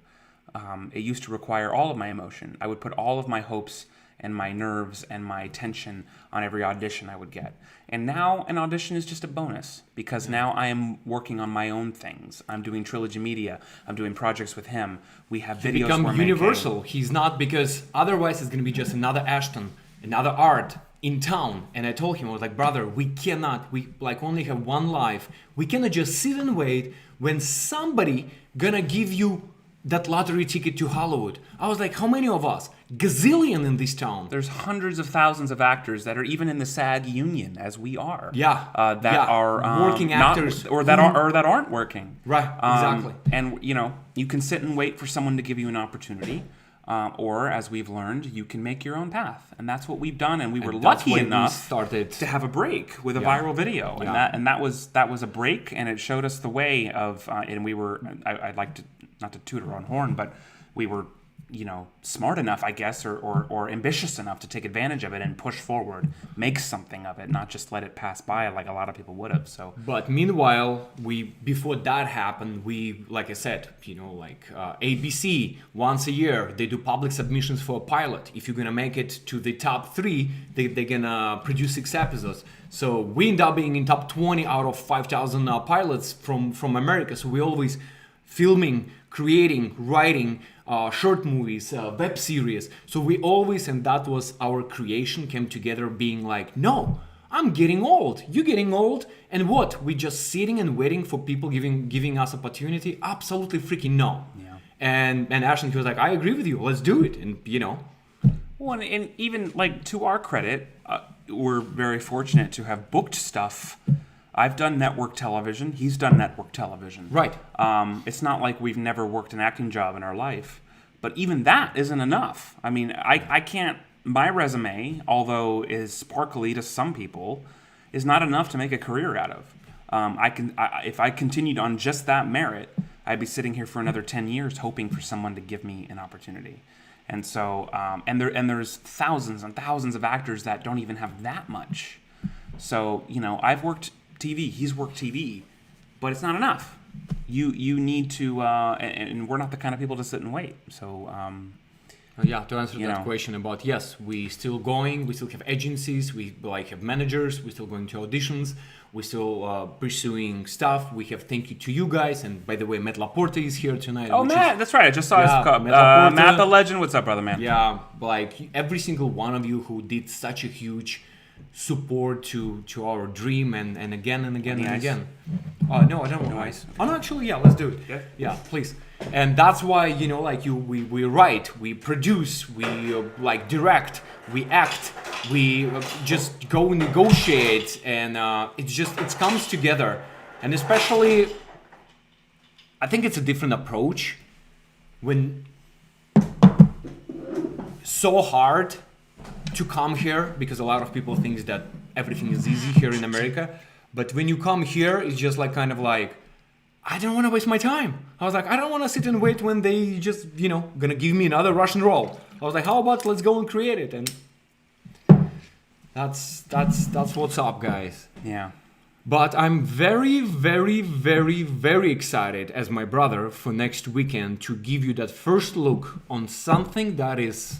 It used to require all of my emotion. I would put all of my hopes and my nerves and my tension on every audition I would get. And now an audition is just a bonus, because now I am working on my own things. I'm doing Trilogy Media. I'm doing projects with him. We have videos
become
we're
universal.
making.
He's not, because otherwise it's going to be just another Ashton, another art in town. And I told him, I was like, brother, we only have one life. We cannot just sit and wait when somebody gonna give you that lottery ticket to Hollywood. I was like, how many of us? Gazillion in this town.
There's hundreds of thousands of actors that are even in the SAG union, as we are.
That
are
working actors,
that aren't working.
Right, exactly.
And you can sit and wait for someone to give you an opportunity, or as we've learned, you can make your own path, and that's what we've done. And we were lucky enough to have a break with a viral video, and that was a break, and it showed us the way of. And we were. I'd like to. Not to toot our own horn, but we were, smart enough, I guess, or ambitious enough to take advantage of it and push forward, make something of it, not just let it pass by like a lot of people would have. So,
but meanwhile, before that happened, like I said, ABC once a year they do public submissions for a pilot. If you're gonna make it to the top 3, they're gonna produce 6 episodes. So we end up being in top 20 out of 5,000 pilots from America. So we always filming, creating, writing short movies, web series. So we always, and that was our creation, came together being like, no, I'm getting old, you're getting old, and what? We just sitting and waiting for people giving us opportunity? Absolutely freaking no.
Yeah.
And Ashton, he was like, I agree with you, let's do it. And
Well, and even to our credit, we're very fortunate to have booked stuff I've done network television. He's done network television.
Right.
It's not like we've never worked an acting job in our life. But even that isn't enough. I mean, I can't... My resume, although is sparkly to some people, is not enough to make a career out of. If I continued on just that merit, I'd be sitting here for another 10 years hoping for someone to give me an opportunity. And so, there's thousands and thousands of actors that don't even have that much. So, I've worked TV, he's worked TV, but it's not enough. You need to, and we're not the kind of people to sit and wait. So,
to answer that question about, yes, we still going, we still have agencies, we have managers, we're still going to auditions, we're still pursuing stuff. We have thank you to you guys, and by the way, Matt Laporte is here tonight.
Oh, Matt, that's right. I just saw his Matt the Legend. What's up, brother, man?
Yeah, every single one of you who did such a huge support to our dream, and again and again and again. No, I don't want ice. Oh no, actually, yeah, let's do it. Yeah, please. And that's why we write, we produce, we direct, we act, we just go negotiate, and it comes together. And especially, I think it's a different approach when so hard to come here, because a lot of people think that everything is easy here in America. But when you come here, it's just I don't want to waste my time. I was I don't want to sit and wait when they just, gonna give me another Russian roll. I was how about let's go and create it? And that's what's up, guys.
Yeah.
But I'm very, very, very, very excited as my brother for next weekend to give you that first look on something that is...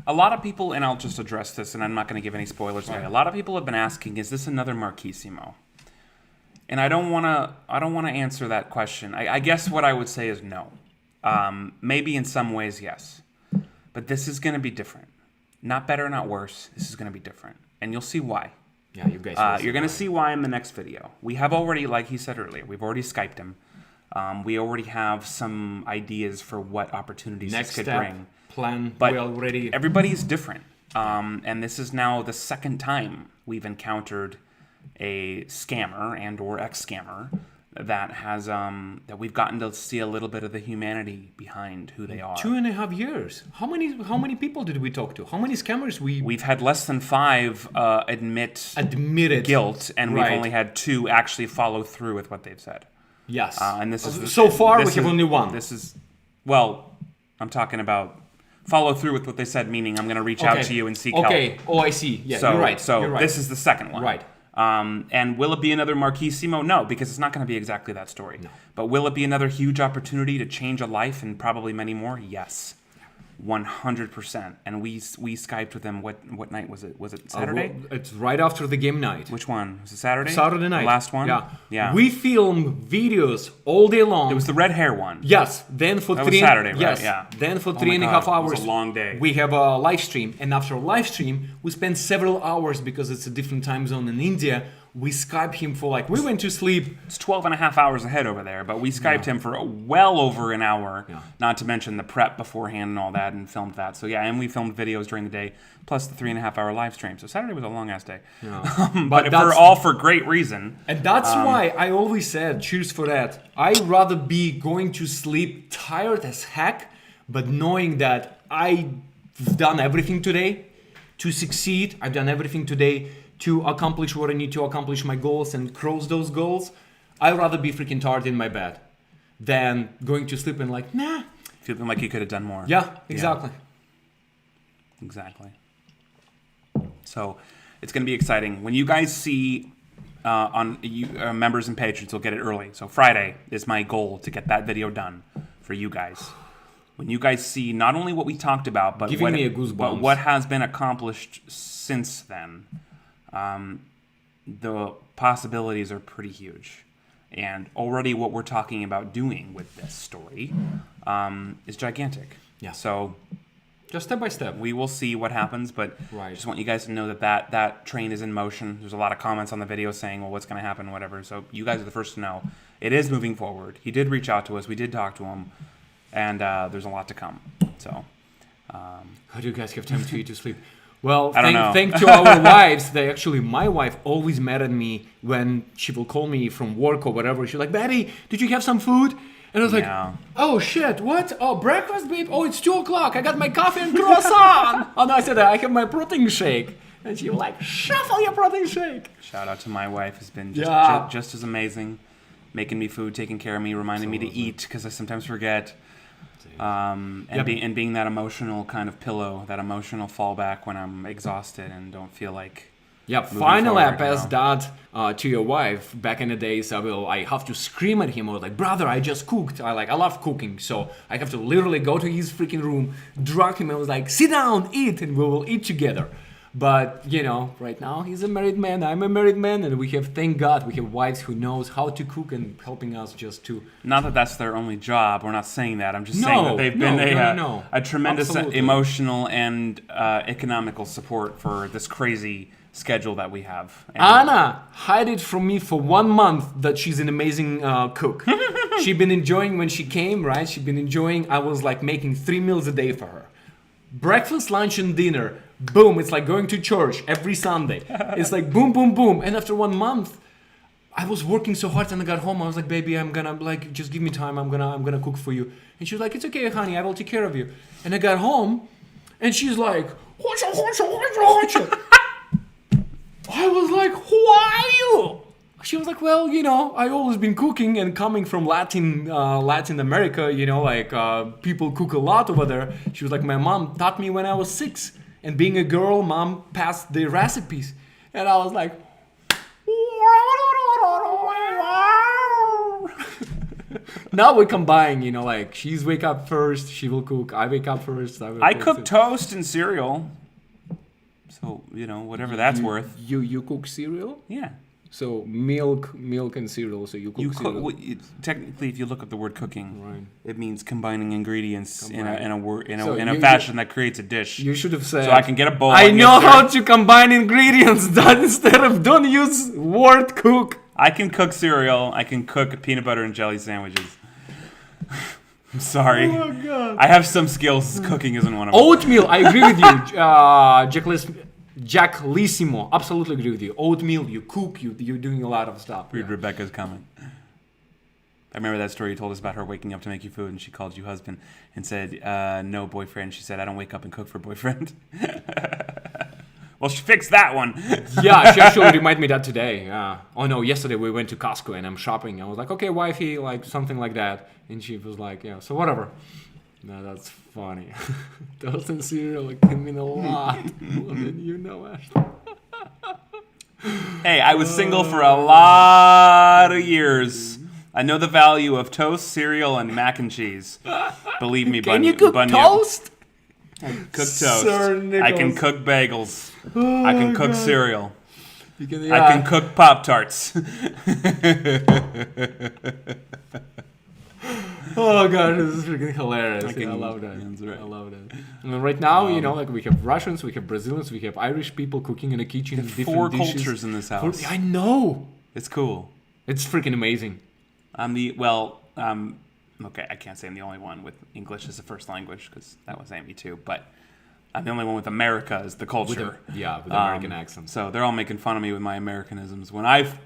A lot of people, and I'll just address this, and I'm not going to give any spoilers away. A lot of people have been asking, is this another Marquisimo? And I don't want to answer that question. I guess what I would say is no. Maybe in some ways, yes. But this is going to be different. Not better, not worse. This is going to be different. And you'll see why.
Yeah, you guys
you're going to see why in the next video. We have already, like he said earlier, we've already Skyped him. We already have some ideas for what opportunities this could bring.
Plan,
but
already...
everybody's different. And this is now the second time we've encountered a scammer and or ex-scammer that has that we've gotten to see a little bit of the humanity behind who they are.
2.5 years. How many people did we talk to? How many scammers
we've had less than 5 admitted guilt, and we've only had 2 actually follow through with what they've said.
Yes.
And this is
so far we have only one.
This is I'm talking about follow through with what they said, meaning I'm going to reach out to you and seek help.
Okay. Oh, I see. Yeah, you're right.
So
you're right.
This is the second one.
Right.
And will it be another Marquisimo? No, because it's not going to be exactly that story. No. But will it be another huge opportunity to change a life and probably many more? Yes. 100%. And we Skyped with him. What night was it? Was it Saturday?
It's right after the game night.
Which one? Was it Saturday?
Saturday night.
The last one?
Yeah. We film videos all day long.
It was the red hair one.
Yes. Then for
that was Saturday, right?
Yes.
Yeah.
Then for 3.5 hours.
It was a long day.
We have a live stream, and after a live stream, we spend several hours because it's a different time zone in India. We Skyped him for we went to sleep.
It's 12.5 hours ahead over there, but we Skyped him for well over an hour, not to mention the prep beforehand and all that, and filmed that. So and we filmed videos during the day, plus the 3.5 hour live stream. So Saturday was a long ass day. Yeah. but for all for great reason.
And that's why I always said, cheers for that. I'd rather be going to sleep tired as heck, but knowing that I've done everything today to succeed. I've done everything today to accomplish what I need to accomplish, my goals, and cross those goals. I'd rather be freaking tired in my bed than going to sleep and nah.
Feeling like you could have done more.
Yeah, exactly.
Yeah. Exactly. So it's going to be exciting. When you guys see members and patrons will get it early. So Friday is my goal to get that video done for you guys. When you guys see not only what we talked about, but what has been accomplished since then, the possibilities are pretty huge. And already what we're talking about doing with this story is gigantic.
Yeah.
So
just step by step.
We will see what happens, but I just want you guys to know that train is in motion. There's a lot of comments on the video saying, well, what's going to happen, whatever. So you guys are the first to know. It is moving forward. He did reach out to us. We did talk to him. And there's a lot to come. So,
how do you guys have time to eat to sleep? Well,
I don't know.
thank to our wives. My wife always mad at me when she will call me from work or whatever. She's like, "Betty, did you have some food?" And I was like,
Yeah.
"Oh shit, what? Oh, breakfast, babe? Oh, it's 2:00. I got my coffee and croissant." And I said, "I have my protein shake." And she was like, "Shuffle your protein shake."
Shout out to my wife, who's been just as amazing, making me food, taking care of me, reminding me to eat because I sometimes forget. Being that emotional kind of pillow, that emotional fallback when I'm exhausted and don't feel like.
Yeah, finally I passed that to your wife. Back in the days, I have to scream at him. I was like, "Brother, I just cooked. I love cooking, so I have to literally go to his freaking room, drag him, and was like, sit down, eat, and we will eat together." But right now he's a married man. I'm a married man, and thank God, we have wives who knows how to cook and helping us just to.
Not that that's their only job. We're not saying that. I'm just saying that they've been a tremendous
Absolutely.
emotional and economical support for this crazy schedule that we have. And
Anna hid it from me for 1 month that she's an amazing cook. She'd been enjoying when she came, right? She'd been enjoying. I was like making 3 meals a day for her. Breakfast, lunch, and dinner. Boom. It's like going to church every Sunday. It's like boom, boom, boom. And after 1 month, I was working so hard and I got home. I was like, "Baby, I'm gonna just give me time. I'm gonna cook for you." And she was like, "It's okay, honey. I will take care of you." And I got home and she's like, "Hocha." I was like, "Who are you?" She was like, "Well, I always been cooking and coming from Latin America, people cook a lot over there." She was like, "My mom taught me when I was 6. And being a girl, mom passed the recipes." And I was like, now we combine, she's wake up first, she will cook. I wake up first.
I cook toast and cereal. So, whatever that's worth.
You cook cereal?
Yeah.
So milk and cereal. So you cook cereal.
Technically, if you look up the word cooking,
Right.
it means combining ingredients in
So
a fashion that creates a dish.
You should have said.
So I can get a bowl.
I know how to combine ingredients. That instead of don't use word cook.
I can cook cereal. I can cook peanut butter and jelly sandwiches. I'm sorry.
Oh my God.
I have some skills. Cooking isn't one of them.
Oatmeal. I agree with you, Jack Lissimo. Absolutely agree with you. Oatmeal. You cook. You're doing a lot of stuff.
Read Rebecca's comment. I remember that story you told us about her waking up to make you food, and she called you husband and said, "No boyfriend." She said, "I don't wake up and cook for boyfriend." Well, she fixed that one.
Yeah, she actually reminded me that today. Oh no, yesterday we went to Costco and I'm shopping. I was like, "Okay, wifey," like something like that, and she was like, "Yeah, so whatever." No, that's funny. Toast and cereal can mean a lot more than you know, Ashley.
Hey, I was single for a lot of years. I know the value of toast, cereal, and mac and cheese. Believe me,
Can you cook toast?
I can cook toast.
Sir Nichols.
I can cook bagels. I can cook cereal.
You can,
I can cook Pop-Tarts.
Oh god, this is freaking hilarious.
I
love that.
That's right.
I love that. And right now, we have Russians, we have Brazilians, we have Irish people cooking in the kitchen. Different
4
dishes.
cultures in this house.
I know.
It's cool.
It's freaking amazing.
Okay, I can't say I'm the only one with English as a first language because that was Amy too, but I'm the only one with America as the culture.
With American accent.
So they're all making fun of me with my Americanisms when I've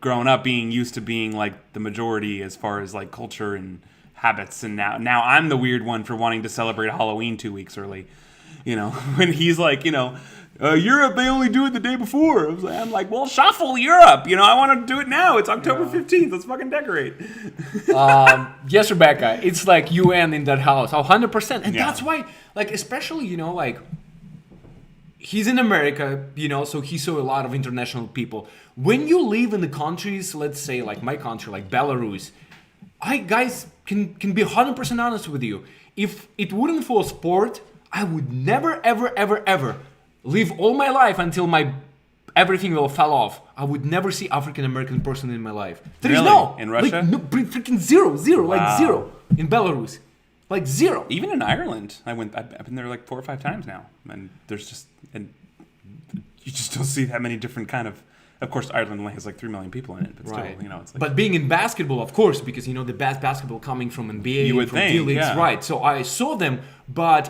grown up being used to being like the majority as far as like culture and habits, and now I'm the weird one for wanting to celebrate Halloween 2 weeks early. When he's like, Europe, they only do it the day before. I'm like, well, shuffle Europe. I want to do it now. It's October 15th. Let's fucking decorate.
Yes, Rebecca, it's like UN in that house. 100%. And
Yeah.
that's why, especially, he's in America, so he saw a lot of international people. When you live in the countries, let's say, like my country, like Belarus, guys can be 100% honest with you. If it wouldn't for sport, I would never, ever, ever, ever live all my life until everything will fall off. I would never see African American person in my life. There is
Really?
no
In Russia?
freaking zero,
Wow.
like zero in Belarus, like zero.
Even in Ireland, I've been there like 4 or 5 times now, and you just don't see that many different kind of. Of course, Ireland only has like 3 million people in it, but still,
Right.
it's like.
But being in basketball, of course, because the best basketball coming from NBA,
You would
from
think,
D leagues,
yeah.
right? So I saw them, but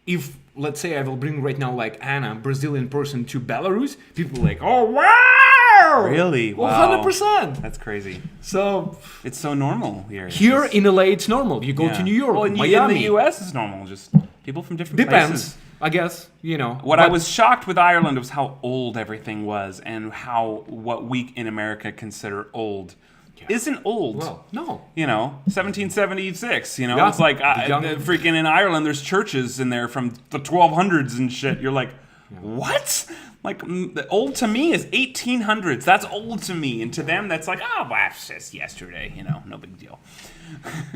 if let's say I will bring right now like Anna, Brazilian person, to Belarus, people like, oh wow,
Really? Wow.
100%.
That's crazy.
So
It's so normal here.
here in LA, it's normal. You go to New York,
well, in
Miami.
the U.S. it's normal. Just people from different
Depends,
places.
I guess. You know.
What I
But-
was shocked with Ireland was how old everything was, and how what we in America consider old isn't old.
Well, no.
You know, 1776. You know,
Yeah,
it's like
the young-
freaking in Ireland. There's churches in there from the 1200s and shit. You're like, what? Like the old to me is 1800s. That's old to me, and to them that's like, oh, well, it's just yesterday. You know, no big deal.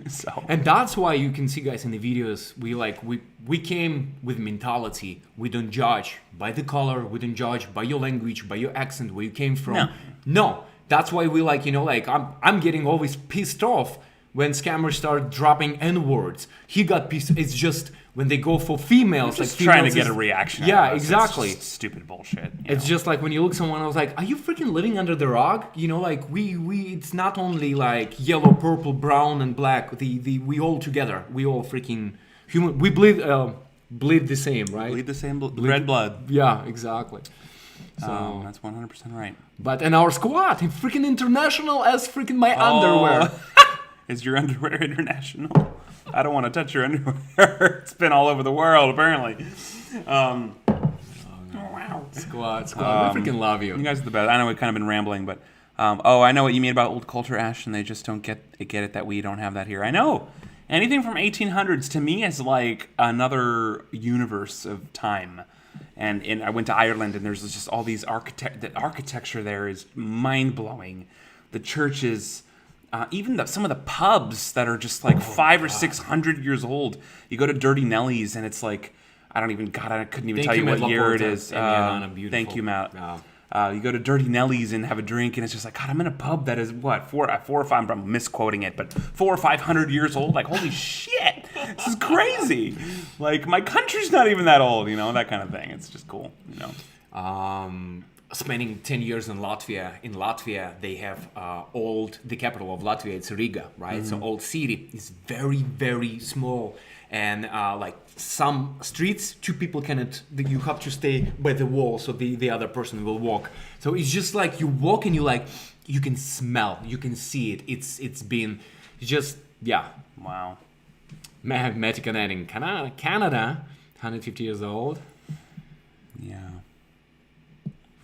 So
And that's why you can see, guys, in the videos, we came with mentality. We don't judge by the color. We don't judge by your language, by your accent, where you came from. No. That's why we like, you know, like I'm getting always pissed off when scammers start dropping N-words. He got pissed. It's just when they go for females,
just
like
trying to
females
get
is-
a reaction.
Yeah,
out of us.
exactly.
It's just stupid bullshit.
It's just like when you look someone, I was like, are you freaking living under the rock? You know, like we it's not only like yellow, purple, brown, and black. We all together. We all freaking human. We bleed the same, right?
bleed the same red blood.
Yeah, exactly. So,
That's 100% right.
but in our squad, freaking international as freaking my underwear.
Is your underwear international? I don't want to touch your underwear. It's been all over the world, apparently. Wow.
Squad. We freaking love
You
you.
guys are the best. I know we've kind of been rambling, but I know what you mean about old culture, Ash, and they just don't get it that we don't have that here. I know. Anything from 1800s to me is like another universe of time. And I went to Ireland, and there's just all these the architecture there is mind blowing. The churches, even some of the pubs that are just like 500 or 600 years old. You go to Dirty Nelly's, and it's like I couldn't even tell you what year it is. Thank you, Matt. You go to Dirty Nelly's and have a drink, and it's just like, God, I'm in a pub that is what four or five. I'm misquoting it, but 400 or 500 years old. Like, holy shit, this is crazy. Like, my country's not even that old, you know, that kind of thing. It's just cool, you know.
Spending 10 years in Latvia. In Latvia, they have the capital of Latvia, it's Riga, right? So old city is very, very small. And like some streets, two people cannot, you have to stay by the wall so the other person will walk. So it's just like you walk and you can smell, you can see it. It's been just, yeah.
Wow.
Magic in Canada, 150 years old.
Yeah.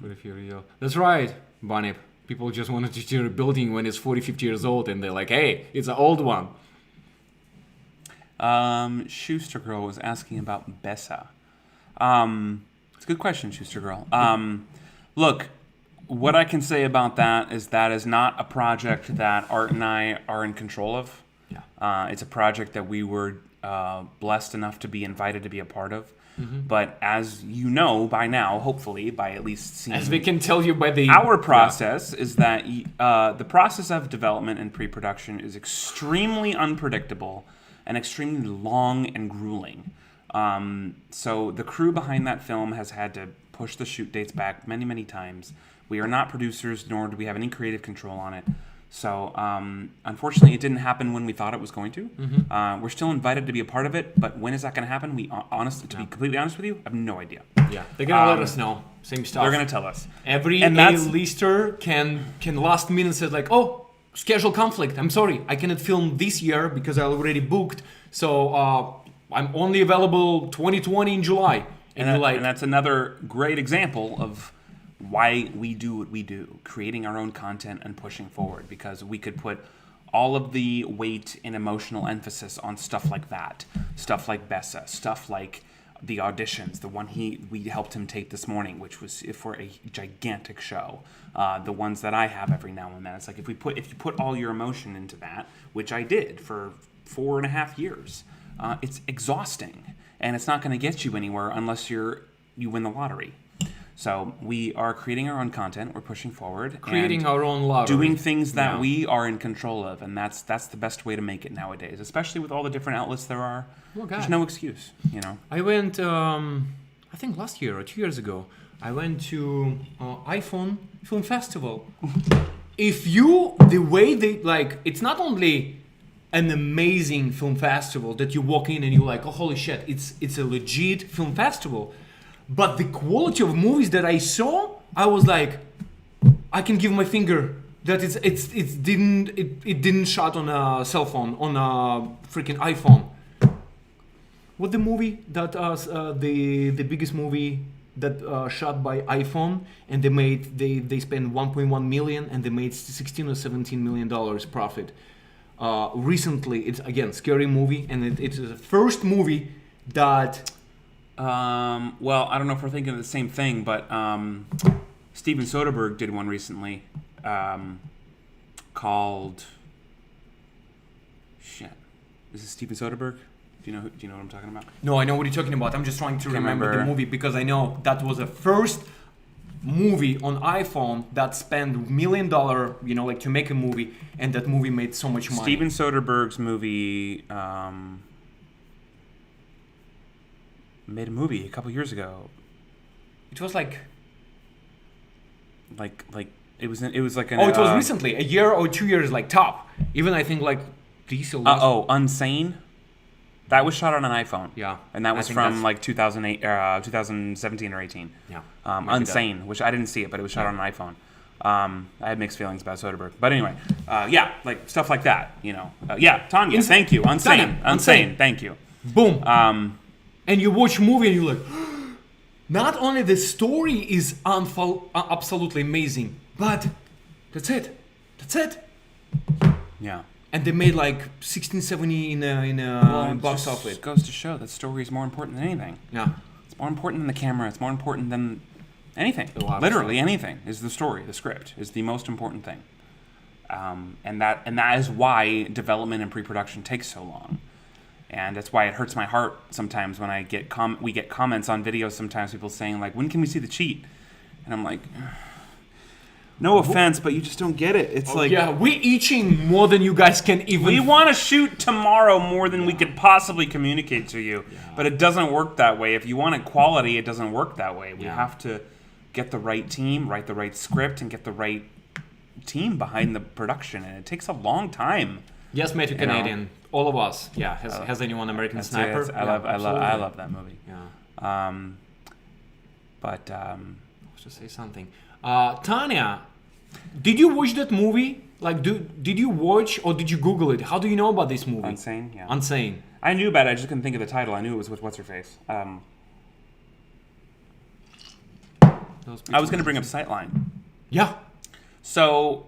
For the Furio. That's right, Bonnie. People just wanted to steer a building when it's 40, 50 years old, and they're like, hey, it's an old one.
Schuster Girl was asking about Bessa. It's a good question, Schuster Girl. Look, what I can say about that is not a project that Art and I are in control of. Yeah. It's a project that we were blessed enough to be invited to be a part of. Mm-hmm. But as you know by now, hopefully, by at least seeing...
As we can tell you by the...
Our process is that the process of development and pre-production is extremely unpredictable and extremely long and grueling. So the crew behind that film has had to push the shoot dates back many, many times. We are not producers, nor do we have any creative control on it. So unfortunately, it didn't happen when we thought it was going to. Mm-hmm. We're still invited to be a part of it, but when is that going to happen? To be completely honest with you, I have no idea.
Yeah, they're going to let us know. Same stuff.
They're going to tell us.
Every A-lister can last minute say like, oh, schedule conflict. I'm sorry, I cannot film this year because I already booked. So I'm only available 2020 in July. And
that's another great example of why we do what we do, creating our own content and pushing forward, because we could put all of the weight and emotional emphasis on stuff like that, stuff like Bessa, stuff like the auditions, the one we helped him take this morning, which was for a gigantic show, the ones that I have every now and then. It's like if you put all your emotion into that, which I did for 4.5 years, it's exhausting, and it's not going to get you anywhere unless you win the lottery. So we are creating our own content. We're pushing forward,
creating our own lottery,
doing things that we are in control of, and that's the best way to make it nowadays. Especially with all the different outlets there are. There's no excuse, you know.
I went, I think last year or 2 years ago. I went to iPhone Film Festival. The way they it's not only an amazing film festival that you walk in and you're like, oh holy shit, it's a legit film festival. But the quality of movies that I saw, I was like, I can give my finger that it didn't shot on a cell phone, on a freaking iPhone. What the movie that the biggest movie that shot by iPhone, and they spent 1.1 million and they made 16 or 17 million dollars profit. Recently, it's again scary movie, and it's the first movie that.
Well, I don't know if we're thinking of the same thing, but Steven Soderbergh did one recently called. Shit, is it Steven Soderbergh? Do you know what I'm talking about?
No, I know what you're talking about. I'm just trying to remember the movie because I know that was the first movie on iPhone that spent $1 million, like to make a movie, and that movie made so much money.
Steven Soderbergh's movie made a movie a couple years ago.
It was like
it was like an.
Oh, it was recently, a year or 2 years, like top. Even I think like Diesel.
Unsane. That was shot on an iPhone.
Yeah.
And that was from like 2008, 2017 or 18.
Yeah.
Unsane, which I didn't see it, but it was shot on an iPhone. I had mixed feelings about Soderbergh. But anyway, like stuff like that, Tanya, thank you. Unsane, thank you.
Boom. And you watch a movie and you're like, not only the story is absolutely amazing, but that's it.
Yeah.
And they made like 1670 in box office.
It goes to show that story is more important than anything.
Yeah.
It's more important than the camera. It's more important than anything. Literally anything is the story. The script is the most important thing. And that is why development and pre-production takes so long. And that's why it hurts my heart sometimes when I we get comments on videos. Sometimes people saying like, "When can we see the cheat?" And I'm like, no offense, but you just don't get it. It's
we're itching more than you guys can even.
We want to shoot tomorrow more than we could possibly communicate to you, but it doesn't work that way. If you want quality, it doesn't work that way. We have to get the right team, write the right script, and get the right team behind the production, and it takes a long time.
Yes, Matthew Canadian. All of us. Yeah. Has anyone American Sniper?
I love that movie.
Yeah. But I was to say something. Tanya, did you watch that movie? Like, did you watch or did you Google it? How do you know about this movie?
Unsane, yeah.
Unsane.
I knew about it. I just couldn't think of the title. I knew it was with what's her face. I was going to bring up Sightline.
Yeah.
So,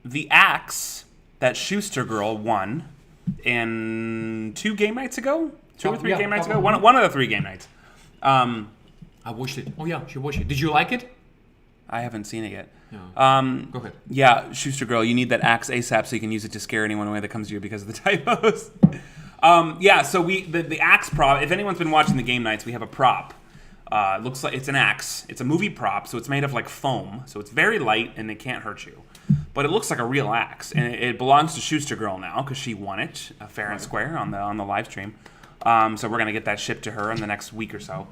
the axe that Schuster girl won in 2 game nights ago, 2 or 3 game nights ago, one of the 3 game nights.
I watched it. Oh yeah, she watched it. Did you like it?
I haven't seen it yet.
Yeah. Go ahead.
Yeah, Schuster girl, you need that axe ASAP so you can use it to scare anyone away that comes to you because of the typos. So the axe prop, if anyone's been watching the game nights, we have a prop. It looks like it's an axe. It's a movie prop, so it's made of like foam. So it's very light and it can't hurt you. But it looks like a real axe. And it belongs to Schuster girl now because she won it fair and square on the live stream. So we're going to get that shipped to her in the next week or so.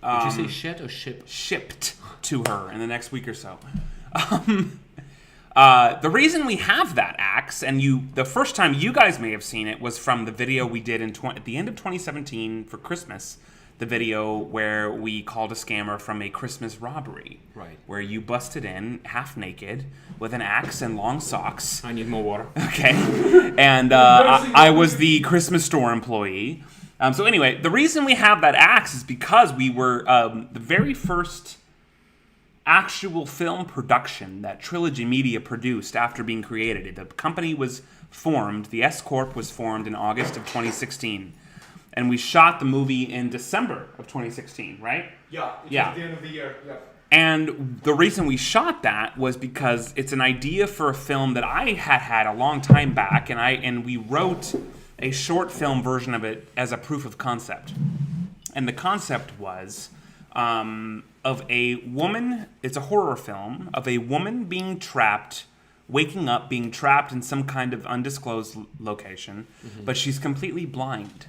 Did you say shit or ship?
Shipped to her in the next week or so. The reason we have that axe, and the first time you guys may have seen it was from the video we did at the end of 2017 for Christmas. The video where we called a scammer from a Christmas robbery.
Right. Where
you busted in half naked with an axe and long socks.
I need more water.
Okay. And I was the Christmas store employee. So anyway, the reason we have that axe is because we were the very first actual film production that Trilogy Media produced after being created. The company was formed, the S Corp was formed in August of 2016. And we shot the movie in December of 2016, right?
Yeah. At the end of the year. Yeah.
And the reason we shot that was because it's an idea for a film that I had a long time back, and we wrote a short film version of it as a proof of concept. And the concept was of a woman, it's a horror film, of a woman being trapped, waking up, being trapped in some kind of undisclosed location, but she's completely blind.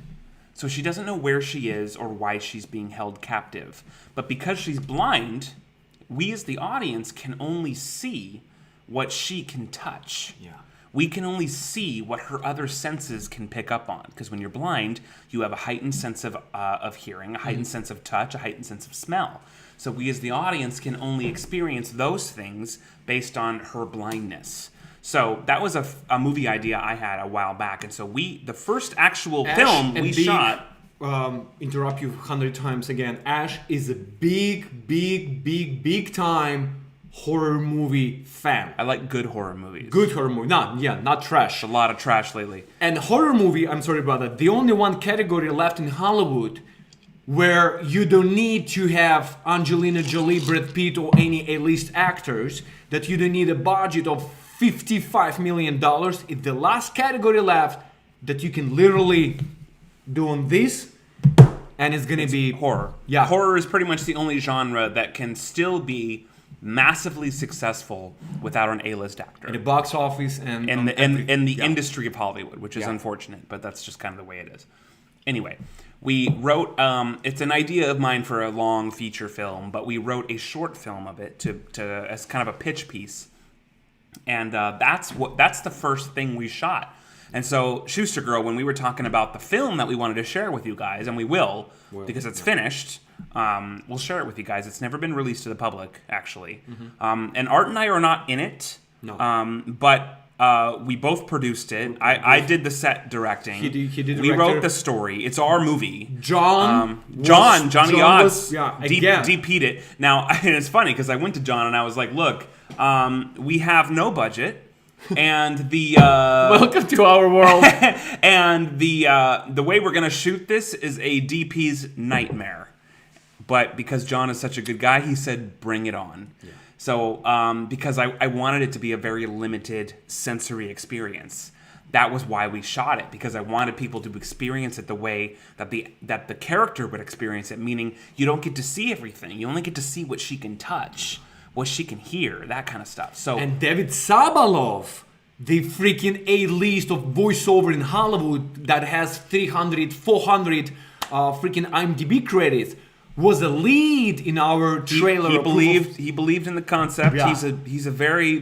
So she doesn't know where she is or why she's being held captive. But because she's blind, we as the audience can only see what she can touch.
Yeah.
we can only see what her other senses can pick up on. Because when you're blind, you have a heightened sense of hearing, a heightened sense of touch, a heightened sense of smell. So we as the audience can only experience those things based on her blindness. So that was a movie idea I had a while back. And so the first actual film we shot...
interrupt you 100 times again. Ash is a big time horror movie fan.
I like good horror movies.
Good horror movie. Not trash.
A lot of trash lately.
And horror movie, I'm sorry about that, the only one category left in Hollywood where you don't need to have Angelina Jolie, Brad Pitt, or any A-list actors, that you don't need a budget of $55 million. It's the last category left that you can literally do on this, and it's gonna be
horror.
Yeah.
Horror is pretty much the only genre that can still be massively successful without an A-list actor.
In the box office and
in the industry of Hollywood, which is unfortunate, but that's just kind of the way it is. Anyway, we wrote, it's an idea of mine for a long feature film, but we wrote a short film of it to as kind of a pitch piece. And that's the first thing we shot. And so, Schuster Girl, when we were talking about the film that we wanted to share with you guys, and we will, because it's finished, we'll share it with you guys. It's never been released to the public, actually. And Art and I are not in it, but we both produced it. I did the set directing.
He did
we wrote the story. It's our movie.
Johnny
Yachts
again.
DP'd it. Now, and it's funny, because I went to John and I was like, look, we have no budget. And the
welcome to our world.
And the way we're gonna shoot this is a DP's nightmare. But because John is such a good guy, he said, "Bring it on." Yeah. So because I wanted it to be a very limited sensory experience. That was why we shot it, because I wanted people to experience it the way that the character would experience it. Meaning, you don't get to see everything; you only get to see what she can touch, what she can hear, that kind of stuff. So,
and David Sabalov, the freaking A-list of voiceover in Hollywood that has 300, 400 freaking IMDb credits, was a lead in our trailer.
He believed in the concept.
Yeah.
He's a very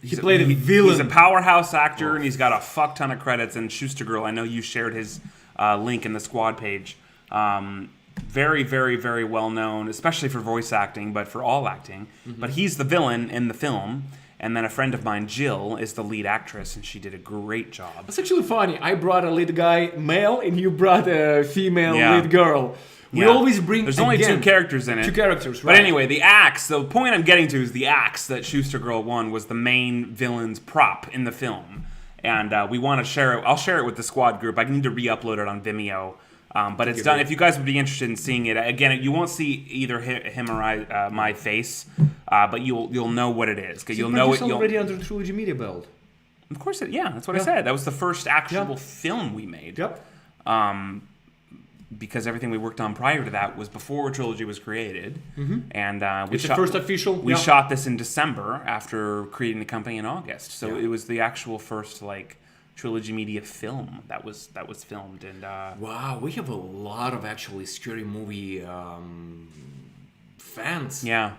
he played a villain.
He's a powerhouse actor, and he's got a fuck ton of credits. And Schuster Girl, I know you shared his link in the squad page. Very, very, very well known, especially for voice acting, but for all acting. But he's the villain in the film, and then a friend of mine, Jill, is the lead actress, and she did a great job.
That's actually funny. I brought a lead guy, male, and you brought a female lead girl. We always bring.
There's only two characters in it.
Two characters, right?
But anyway, the axe. The point I'm getting to is the axe that Schuster Girl won was the main villain's prop in the film, and we want to share it. I'll share it with the squad group. I need to re-upload it on Vimeo. But it's done. If you guys would be interested in seeing it, again, you won't see either him or my face, but you'll know what it is. Because you'll know it.
Already under the Trilogy Media belt.
Of course, that's what I said. That was the first actual film we made.
Yep.
Because everything we worked on prior to that was before Trilogy was created, and
it's the first official.
We shot this in December after creating the company in August, so it was the actual first Trilogy Media film that was filmed. And
wow, we have a lot of actually scary movie fans.
Yeah,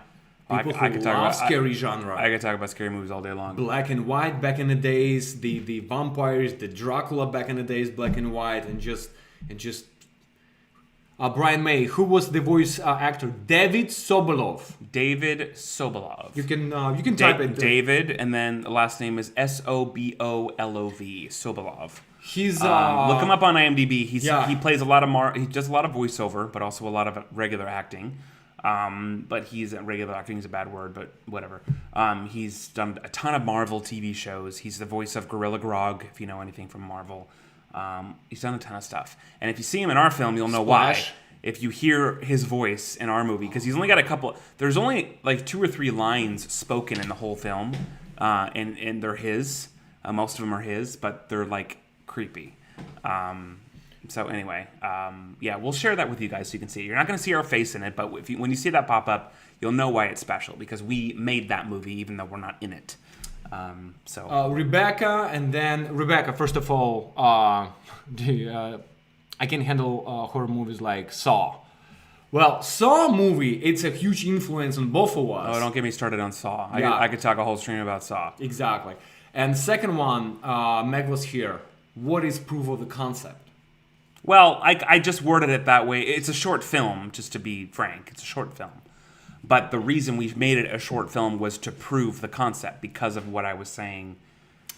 people who love scary genre.
I could talk about scary movies all day long.
Black and white back in the days, the vampires, the Dracula back in the days, black and white, and just. Brian May, who was the voice actor? David Sobolov.
You
can type it.
David, and then the last name is Sobolov. Sobolov.
He's
look him up on IMDb. He plays a lot of he does a lot of voiceover, but also a lot of regular acting. But regular acting is a bad word, but whatever. He's done a ton of Marvel TV shows. He's the voice of Gorilla Grodd, if you know anything from Marvel. He's done a ton of stuff. And if you see him in our film, you'll know why. If you hear his voice in our movie, because he's only got a couple. There's only 2 or 3 lines spoken in the whole film, and they're his. Most of them are his, but they're creepy. So anyway, we'll share that with you guys so you can see it. You're not going to see our face in it, but when you see that pop up, you'll know why it's special, because we made that movie even though we're not in it.
Rebecca, first of all, I can handle horror movies like Saw. Well, Saw movie, it's a huge influence on both of us.
Oh, don't get me started on Saw. I could talk a whole stream about Saw.
Exactly. And second one, Meg was here. What is proof of the concept?
Well, I just worded it that way. It's a short film, just to be frank. It's a short film. But the reason we made it a short film was to prove the concept because of what I was saying.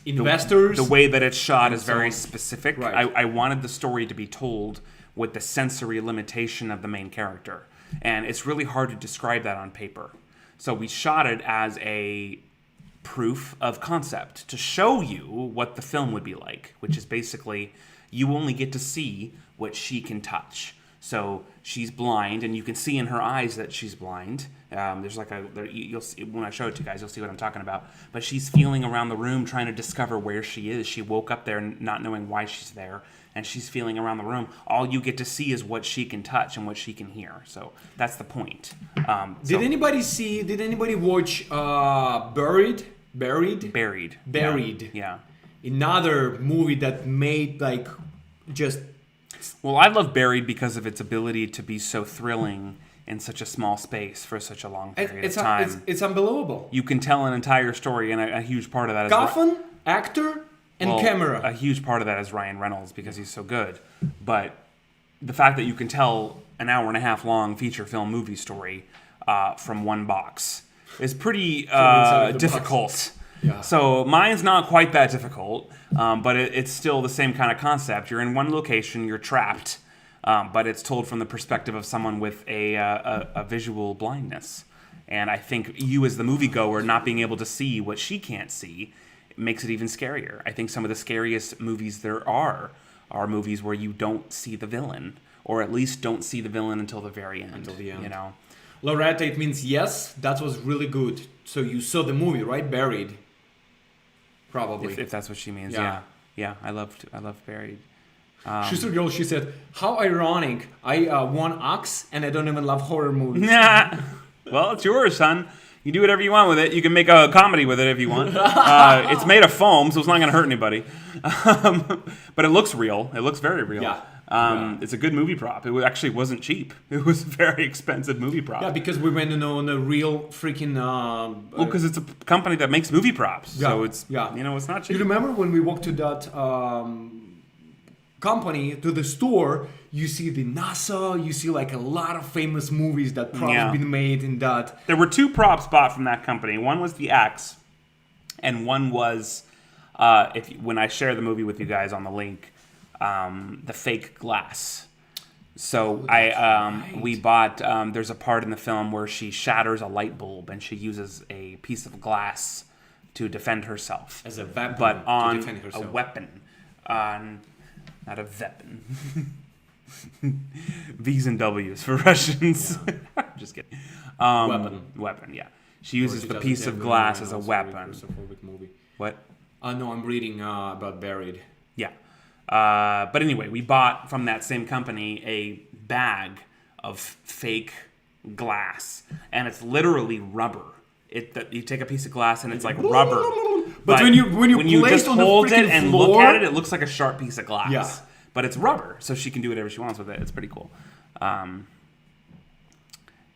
Investors?
The way that it's shot is very specific.
Right.
I wanted the story to be told with the sensory limitation of the main character. And it's really hard to describe that on paper. So we shot it as a proof of concept to show you what the film would be like, which is basically you only get to see what she can touch. So she's blind, and you can see in her eyes that she's blind. There's like you'll see, when I show it to you guys, you'll see what I'm talking about. But she's feeling around the room, trying to discover where she is. She woke up there not knowing why she's there, and she's feeling around the room. All you get to see is what she can touch and what she can hear. So that's the point.
Did anybody watch Buried?
Buried. Yeah.
Another movie that made like just.
Well, I love Buried because of its ability to be so thrilling in such a small space for such a long period of time.
It's unbelievable.
You can tell an entire story, and a huge part of that is
Coffin, actor, and camera.
A huge part of that is Ryan Reynolds because he's so good. But the fact that you can tell an hour and a half long feature film movie story from one box is pretty difficult.
Yeah.
So mine's not quite that difficult, but it's still the same kind of concept. You're in one location, you're trapped, but it's told from the perspective of someone with a visual blindness. And I think you as the moviegoer not being able to see what she can't see makes it even scarier. I think some of the scariest movies there are movies where you don't see the villain, or at least don't see the villain until the very end.
Until the end.
You know?
Loretta, it means yes, that was really good. So you saw the movie, right? Buried. Probably.
If that's what she means,
Yeah.
Yeah, I loved Buried.
She's a girl, she said, how ironic, I won Ox and I don't even love horror movies.
Nah. Well, it's yours, son. You do whatever you want with it. You can make a comedy with it if you want. It's made of foam, so it's not going to hurt anybody. But it looks real. It looks very real.
Yeah.
It's a good movie prop. It actually wasn't cheap. It was a very expensive movie prop.
Yeah, because we went on a real freaking...
well, because it's a company that makes movie props. So it's, it's not cheap.
You remember when we walked to that company, to the store, you see the NASA, you see like a lot of famous movies that props been made in that.
There were two props bought from that company. One was the axe, and one was, when I share the movie with you guys on the link, the fake glass. So we bought. There's a part in the film where she shatters a light bulb and she uses a piece of glass to defend herself
As a weapon.
but on
to defend herself.
a weapon, not a weapon. V's and W's for Russians. Just kidding. Weapon. Yeah. She uses the piece of glass as a weapon. What?
No, I'm reading about Buried.
Yeah. But anyway, we bought from that same company a bag of fake glass, and it's literally rubber. You take a piece of glass and it's like rubber.
But when you place
just
on the
hold it
freaking
and
floor,
look at it, it looks like a sharp piece of glass.
Yeah.
But it's rubber, so she can do whatever she wants with it. It's pretty cool.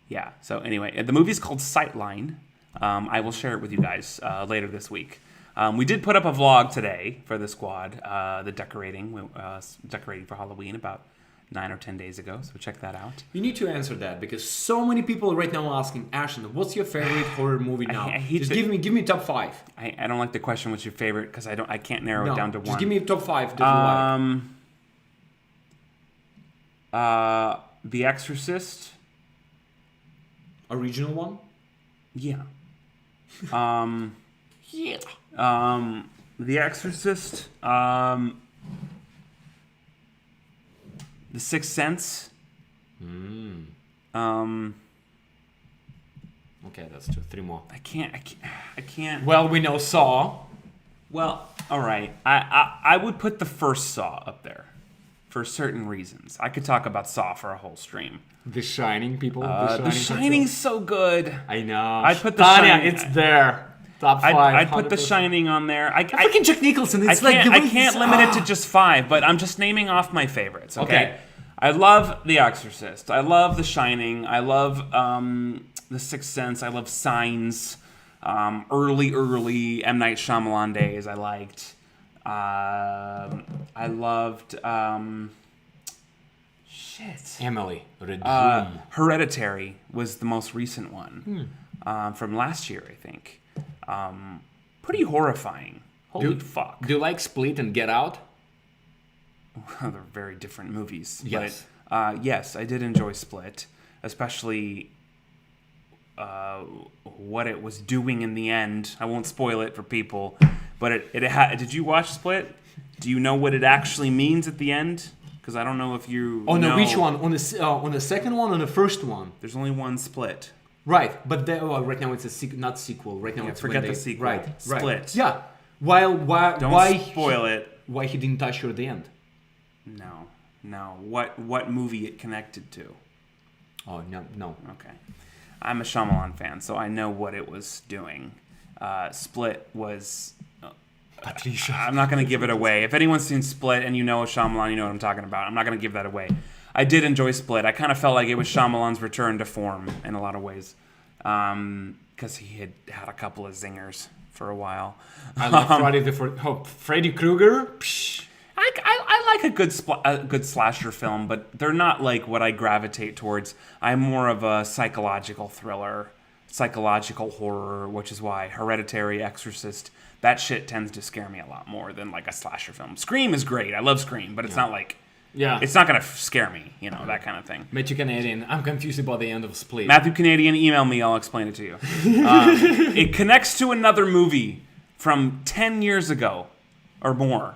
Yeah. So anyway, the movie's called Sightline. I will share it with you guys later this week. We did put up a vlog today for the squad, the decorating for Halloween about 9 or 10 days ago, so check that out.
You need to answer that because so many people right now are asking, Ashton, what's your favorite horror movie now? Just give me top 5.
I don't like the question, what's your favorite, because I can't narrow it down to one.
Just give me top 5 that you like.
The Exorcist.
Original one?
Yeah.
Yeah.
The Exorcist. The Sixth Sense.
Okay, that's 2. 3 more.
I can't.
Well, we know Saw.
Well, all right. I would put the first Saw up there for certain reasons. I could talk about Saw for a whole stream.
The Shining, people.
The Shining's so good.
I know.
I'd put the
Tanya,
Shining.
it's there. Top 5.
I'd put The Shining on there.
Freaking Jack Nicholson. It's
I can't limit it to just 5, but I'm just naming off my favorites. Okay. I love The Exorcist. I love The Shining. I love The Sixth Sense. I love Signs. Early M. Night Shyamalan days I liked. I loved...
Emily, Red Room.
Hereditary was the most recent one from last year, I think. Pretty horrifying. Holy fuck.
Do you like Split and Get Out?
They're very different movies.
Yes.
But, yes, I did enjoy Split, especially what it was doing in the end. I won't spoil it for people, but did you watch Split? Do you know what it actually means at the end? Because I don't know if you know.
Which one? On the second one or the first one?
There's only one Split.
Right, but right now it's a not sequel. Right now it's
forget the sequel.
Right,
Split.
Yeah. Why
spoil it?
Why he didn't touch her at the end?
No. What movie it connected to?
Oh no.
Okay. I'm a Shyamalan fan, so I know what it was doing. Split was...
Patricia.
I'm not going to give it away. If anyone's seen Split and you know Shyamalan, you know what I'm talking about. I'm not going to give that away. I did enjoy Split. I kind of felt like it was Shyamalan's return to form in a lot of ways. Because he had a couple of zingers for a while.
I love Freddy Krueger. Psh.
I like a good slasher film, but they're not like what I gravitate towards. I'm more of a psychological thriller, psychological horror, which is why Hereditary, Exorcist, that shit tends to scare me a lot more than like a slasher film. Scream is great. I love Scream, but it's not like...
Yeah.
It's not going to scare me, that kind of thing.
Matthew Canadian, I'm confused about the end of Split.
Matthew Canadian, email me. I'll explain it to you. It connects to another movie from 10 years ago or more.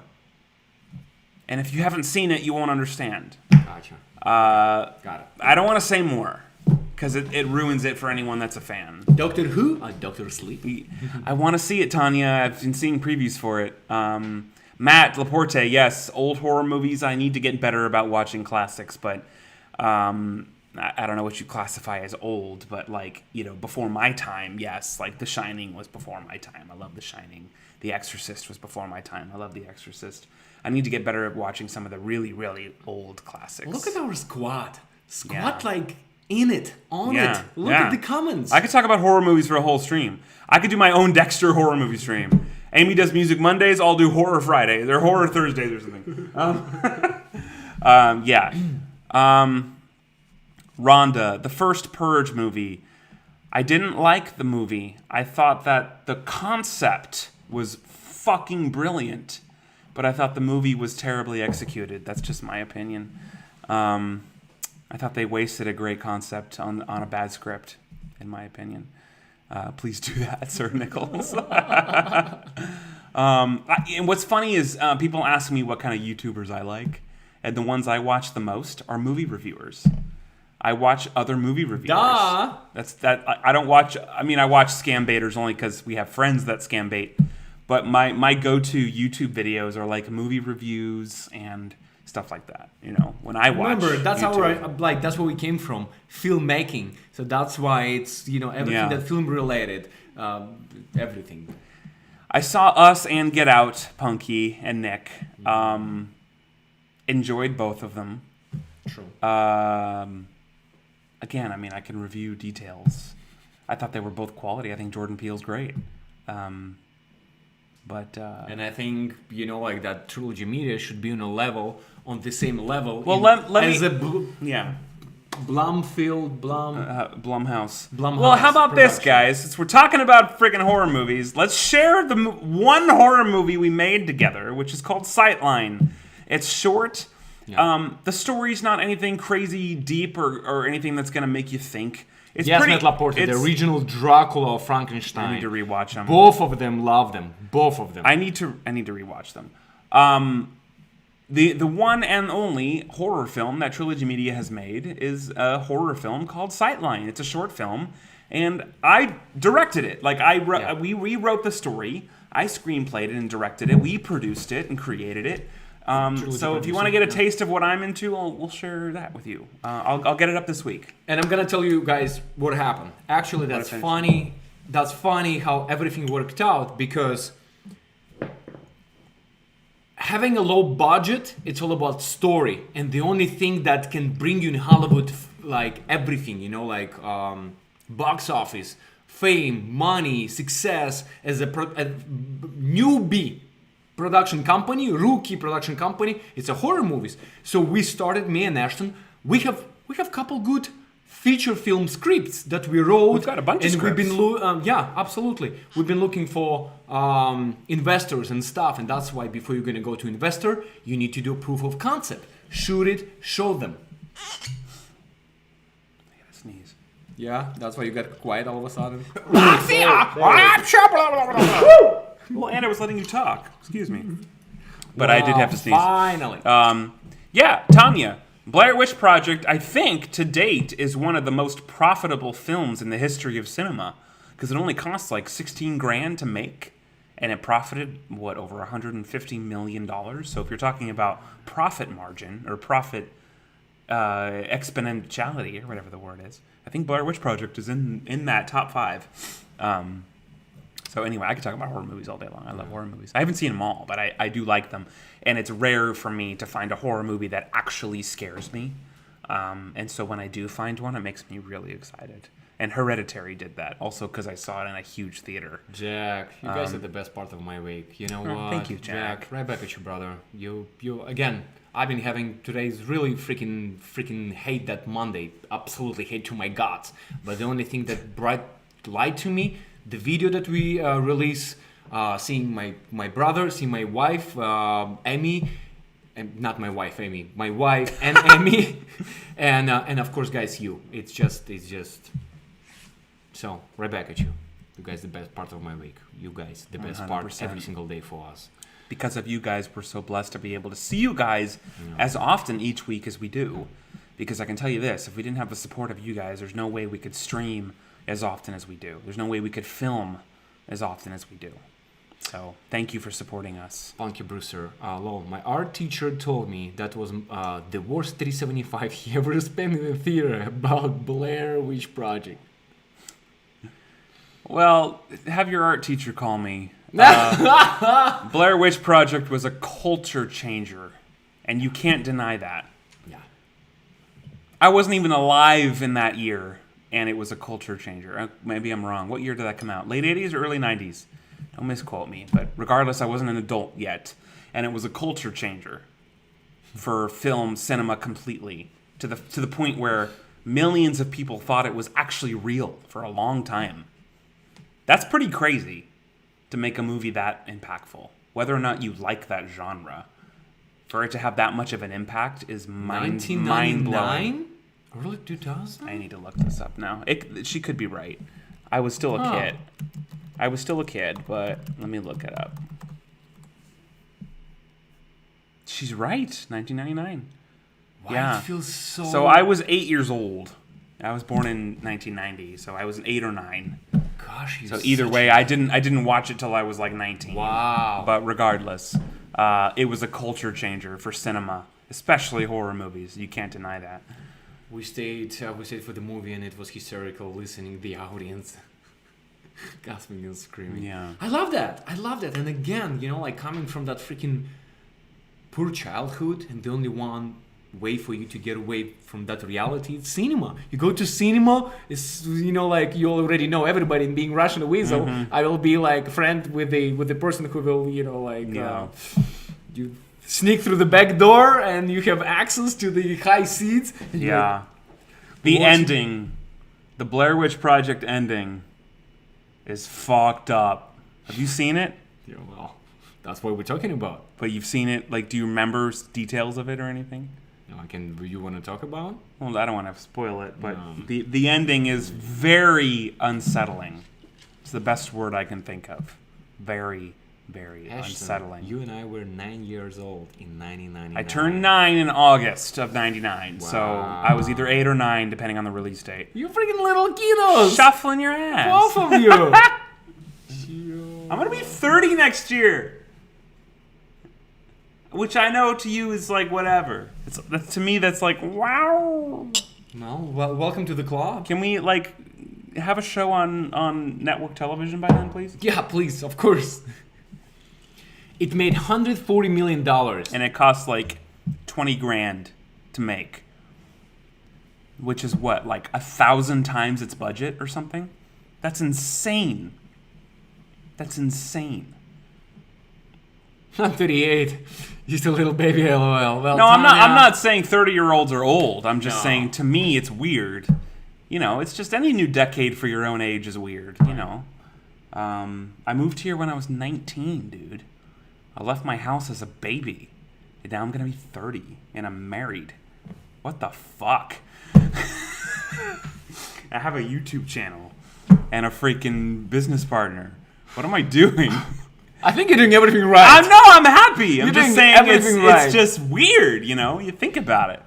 And if you haven't seen it, you won't understand.
Gotcha. Got it.
I don't want to say more because it ruins it for anyone that's a fan.
Doctor Who? Doctor Sleep.
I want to see it, Tanya. I've been seeing previews for it. Matt Laporte, yes, old horror movies. I need to get better about watching classics, but I don't know what you classify as old, but before my time, yes. Like The Shining was before my time. I love The Shining. The Exorcist was before my time. I love The Exorcist. I need to get better at watching some of the really, really old classics.
Look at our squad.
Yeah.
In it, on it. Look at the comments.
I could talk about horror movies for a whole stream. I could do my own Dexter horror movie stream. Amy does Music Mondays, I'll do Horror Friday. They're Horror Thursdays or something. Rhonda, the first Purge movie. I didn't like the movie. I thought that the concept was fucking brilliant, but I thought the movie was terribly executed. That's just my opinion. I thought they wasted a great concept on a bad script, in my opinion. Please do that, Sir Nichols. And what's funny is people ask me what kind of YouTubers I like, and the ones I watch the most are movie reviewers. I watch other movie reviewers.
Duh.
I don't watch. I mean, I watch scam baiters only because we have friends that scam bait. But my go-to YouTube videos are like movie reviews and stuff like that. When I watch.
Remember, that's
YouTube.
that's where we came from, filmmaking. So that's why it's everything that film related, everything.
I saw Us and Get Out, Punky and Nick. Enjoyed both of them.
True.
Again, I mean, I can review details. I thought they were both quality. I think Jordan Peele's great. And
I think that Trilogy Media should be on the same level.
Well, Blumhouse. Well, how about this, guys? Since we're talking about freaking horror movies, let's share the one horror movie we made together, which is called Sightline. It's short. Yeah. The story's not anything crazy deep or anything that's going to make you think. It's
Matt Laporte, the original Dracula or Frankenstein.
I need to rewatch them.
Both of them, love them. Both of them.
I need to rewatch them. The one and only horror film that Trilogy Media has made is a horror film called Sightline. It's a short film, and I directed it. We rewrote the story. I screenplayed it and directed it. We produced it and created it. So if you want to get a taste of what I'm into, we'll share that with you. I'll get it up this week.
And I'm gonna tell you guys what happened. Actually, that's funny. That's funny how everything worked out, because having a low budget, it's all about story, and the only thing that can bring you in Hollywood, like everything, box office, fame, money, success as a newbie production company, rookie production company. It's a horror movies. So we started, me and Ashton. We have a couple good feature film scripts that we wrote.
We've got a bunch of scripts.
We've been absolutely. We've been looking for investors and stuff, and that's why before you're gonna go to investor, you need to do a proof of concept. Shoot it, show them.
I gotta sneeze.
Yeah, that's why you got quiet all of a sudden.
Well, and I was letting you talk. Excuse me. But I did have to sneeze.
Finally.
Yeah, Tanya. Blair Witch Project, I think, to date, is one of the most profitable films in the history of cinema. Because it only costs like $16,000 to make. And it profited, over $150 million? So if you're talking about profit margin, or profit exponentiality, or whatever the word is, I think Blair Witch Project is in that top 5. So anyway, I could talk about horror movies all day long. I love horror movies. I haven't seen them all, but I do like them. And it's rare for me to find a horror movie that actually scares me. And so when I do find one, it makes me really excited. And Hereditary did that, also because I saw it in a huge theater.
Jack, you guys are the best part of my week. You know what?
Thank you, Jack.
Right back at you, brother. You again. I've been having today's really freaking hate that Monday. Absolutely hate to my guts. But the only thing that brought light to me, the video that we release, seeing my brother, seeing my wife, Amy, and not my wife, Amy, my wife and Amy, and of course, guys, you. It's just. So right back at you. You guys, the best part of my week. You guys, the best 100%. Part every single day for us.
Because of you guys, we're so blessed to be able to see you guys as often each week as we do. Because I can tell you this, if we didn't have the support of you guys, there's no way we could stream as often as we do. There's no way we could film as often as we do. So thank you for supporting us.
Funky Brewster, lol, my art teacher told me that was the worst $375 he ever spent in the theater about Blair Witch Project.
Well, have your art teacher call me. Blair Witch Project was a culture changer, and you can't deny that.
Yeah.
I wasn't even alive in that year, and it was a culture changer. Maybe I'm wrong. What year did that come out? Late 80s or early 90s? Don't misquote me. But regardless, I wasn't an adult yet, and it was a culture changer for film, cinema completely, to the point where millions of people thought it was actually real for a long time. That's pretty crazy to make a movie that impactful. Whether or not you like that genre, for it to have that much of an impact is mind-blowing.
Early 2000?
I need to look this up now. She could be right. I was still a kid. But let me look it up. She's right. 1999.
Wow,
Yeah.
It feels so...
So I was 8 years old. I was born in 1990, so I was 8 or 9.
Gosh,
so either way, I didn't watch it till I was like 19.
Wow.
But regardless, it was a culture changer for cinema, especially horror movies. You can't deny that.
We stayed for the movie, and it was hysterical listening the audience gasping and screaming.
Yeah.
I love that. And again, like coming from that freaking poor childhood, and the only one way for you to get away from that reality, it's cinema. You go to cinema, it's like you already know everybody being Russian away, so I will be like friend with the person who will you sneak through the back door and you have access to the high seats.
Yeah. The ending, the Blair Witch Project ending is fucked up. Have you seen it?
Yeah, well, that's what we're talking about.
But you've seen it, like, do you remember details of it or anything?
You want to talk about?
Well, I don't want to spoil it, but the ending is very unsettling. It's the best word I can think of. Very, very unsettling.
You and I were 9 years old in 1999.
I turned 9 in August of 99, so I was either 8 or 9, depending on the release date.
You freaking little kiddos!
Shuffling your ass.
Both of you!
I'm going to be 30 next year. Which I know to you is like whatever. To me, that's like, wow.
Well, welcome to the club.
Can we like have a show on network television by then, please?
Yeah, please, of course. It made $140 million.
And it cost like $20,000 to make. Which is what, like 1,000 times its budget or something? That's insane. That's insane.
I'm 38. Just a little baby, lol. Well,
No, I'm
Tanya-
not saying 30-year-olds are old. I'm just
No.
saying, to me, it's weird. You know, it's just any new decade for your own age is weird, you know. I moved here when I was 19, dude. I left my house as a baby. And now I'm going to be 30, and I'm married. What the fuck? I have a YouTube channel and a freaking business partner. What am I doing?
I think you're doing everything right.
I'm happy. I'm
You're
just
doing
saying
everything right.
it's just weird, you know? You think about it.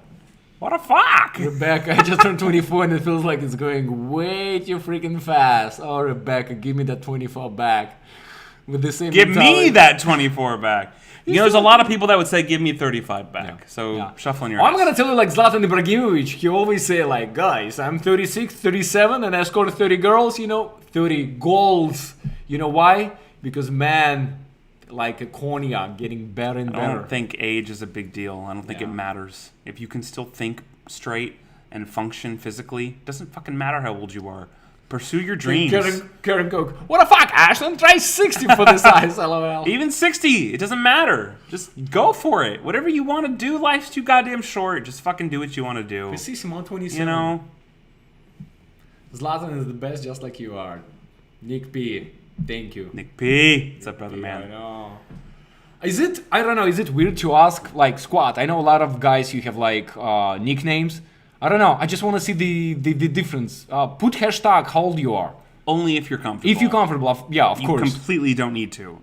What the fuck?
Rebecca, I just turned 24 and it feels like it's going way too freaking fast. Oh, Rebecca, give me that 24 back. With the same
Give
mentality.
me that 24 back. You know, there's a lot of people that would say, give me 35 back.
Yeah.
So
Yeah.
shuffle in your
I'm
ass.
gonna tell you like Zlatan Ibrahimovic. He always say like, guys, I'm 36, 37, and I scored 30 girls, 30 goals. You know why? Because man, like a cognac, getting better and
I
better.
don't think age is a big deal. I don't think it
Yeah.
matters. If you can still think straight and function physically, doesn't fucking matter how old you are. Pursue your dreams.
Karen Coke. What the fuck, Ashland? Try 60 for this size, lol.
Even 60, it doesn't matter. Just go for it. Whatever you want to do, life's too goddamn short. Just fucking do what you want to do.
Simon 27.
You know?
Zlatan is the best, just like you are. Nick P. Thank you.
Nick P. What's up, brother,
I
man?
know. I don't know, is it weird to ask, like, Squad? I know a lot of guys, you have, like, nicknames. I don't know. I just want to see the difference. Put hashtag how old you are.
Only if you're comfortable.
If you're comfortable, yeah, of
You
course.
completely don't need to.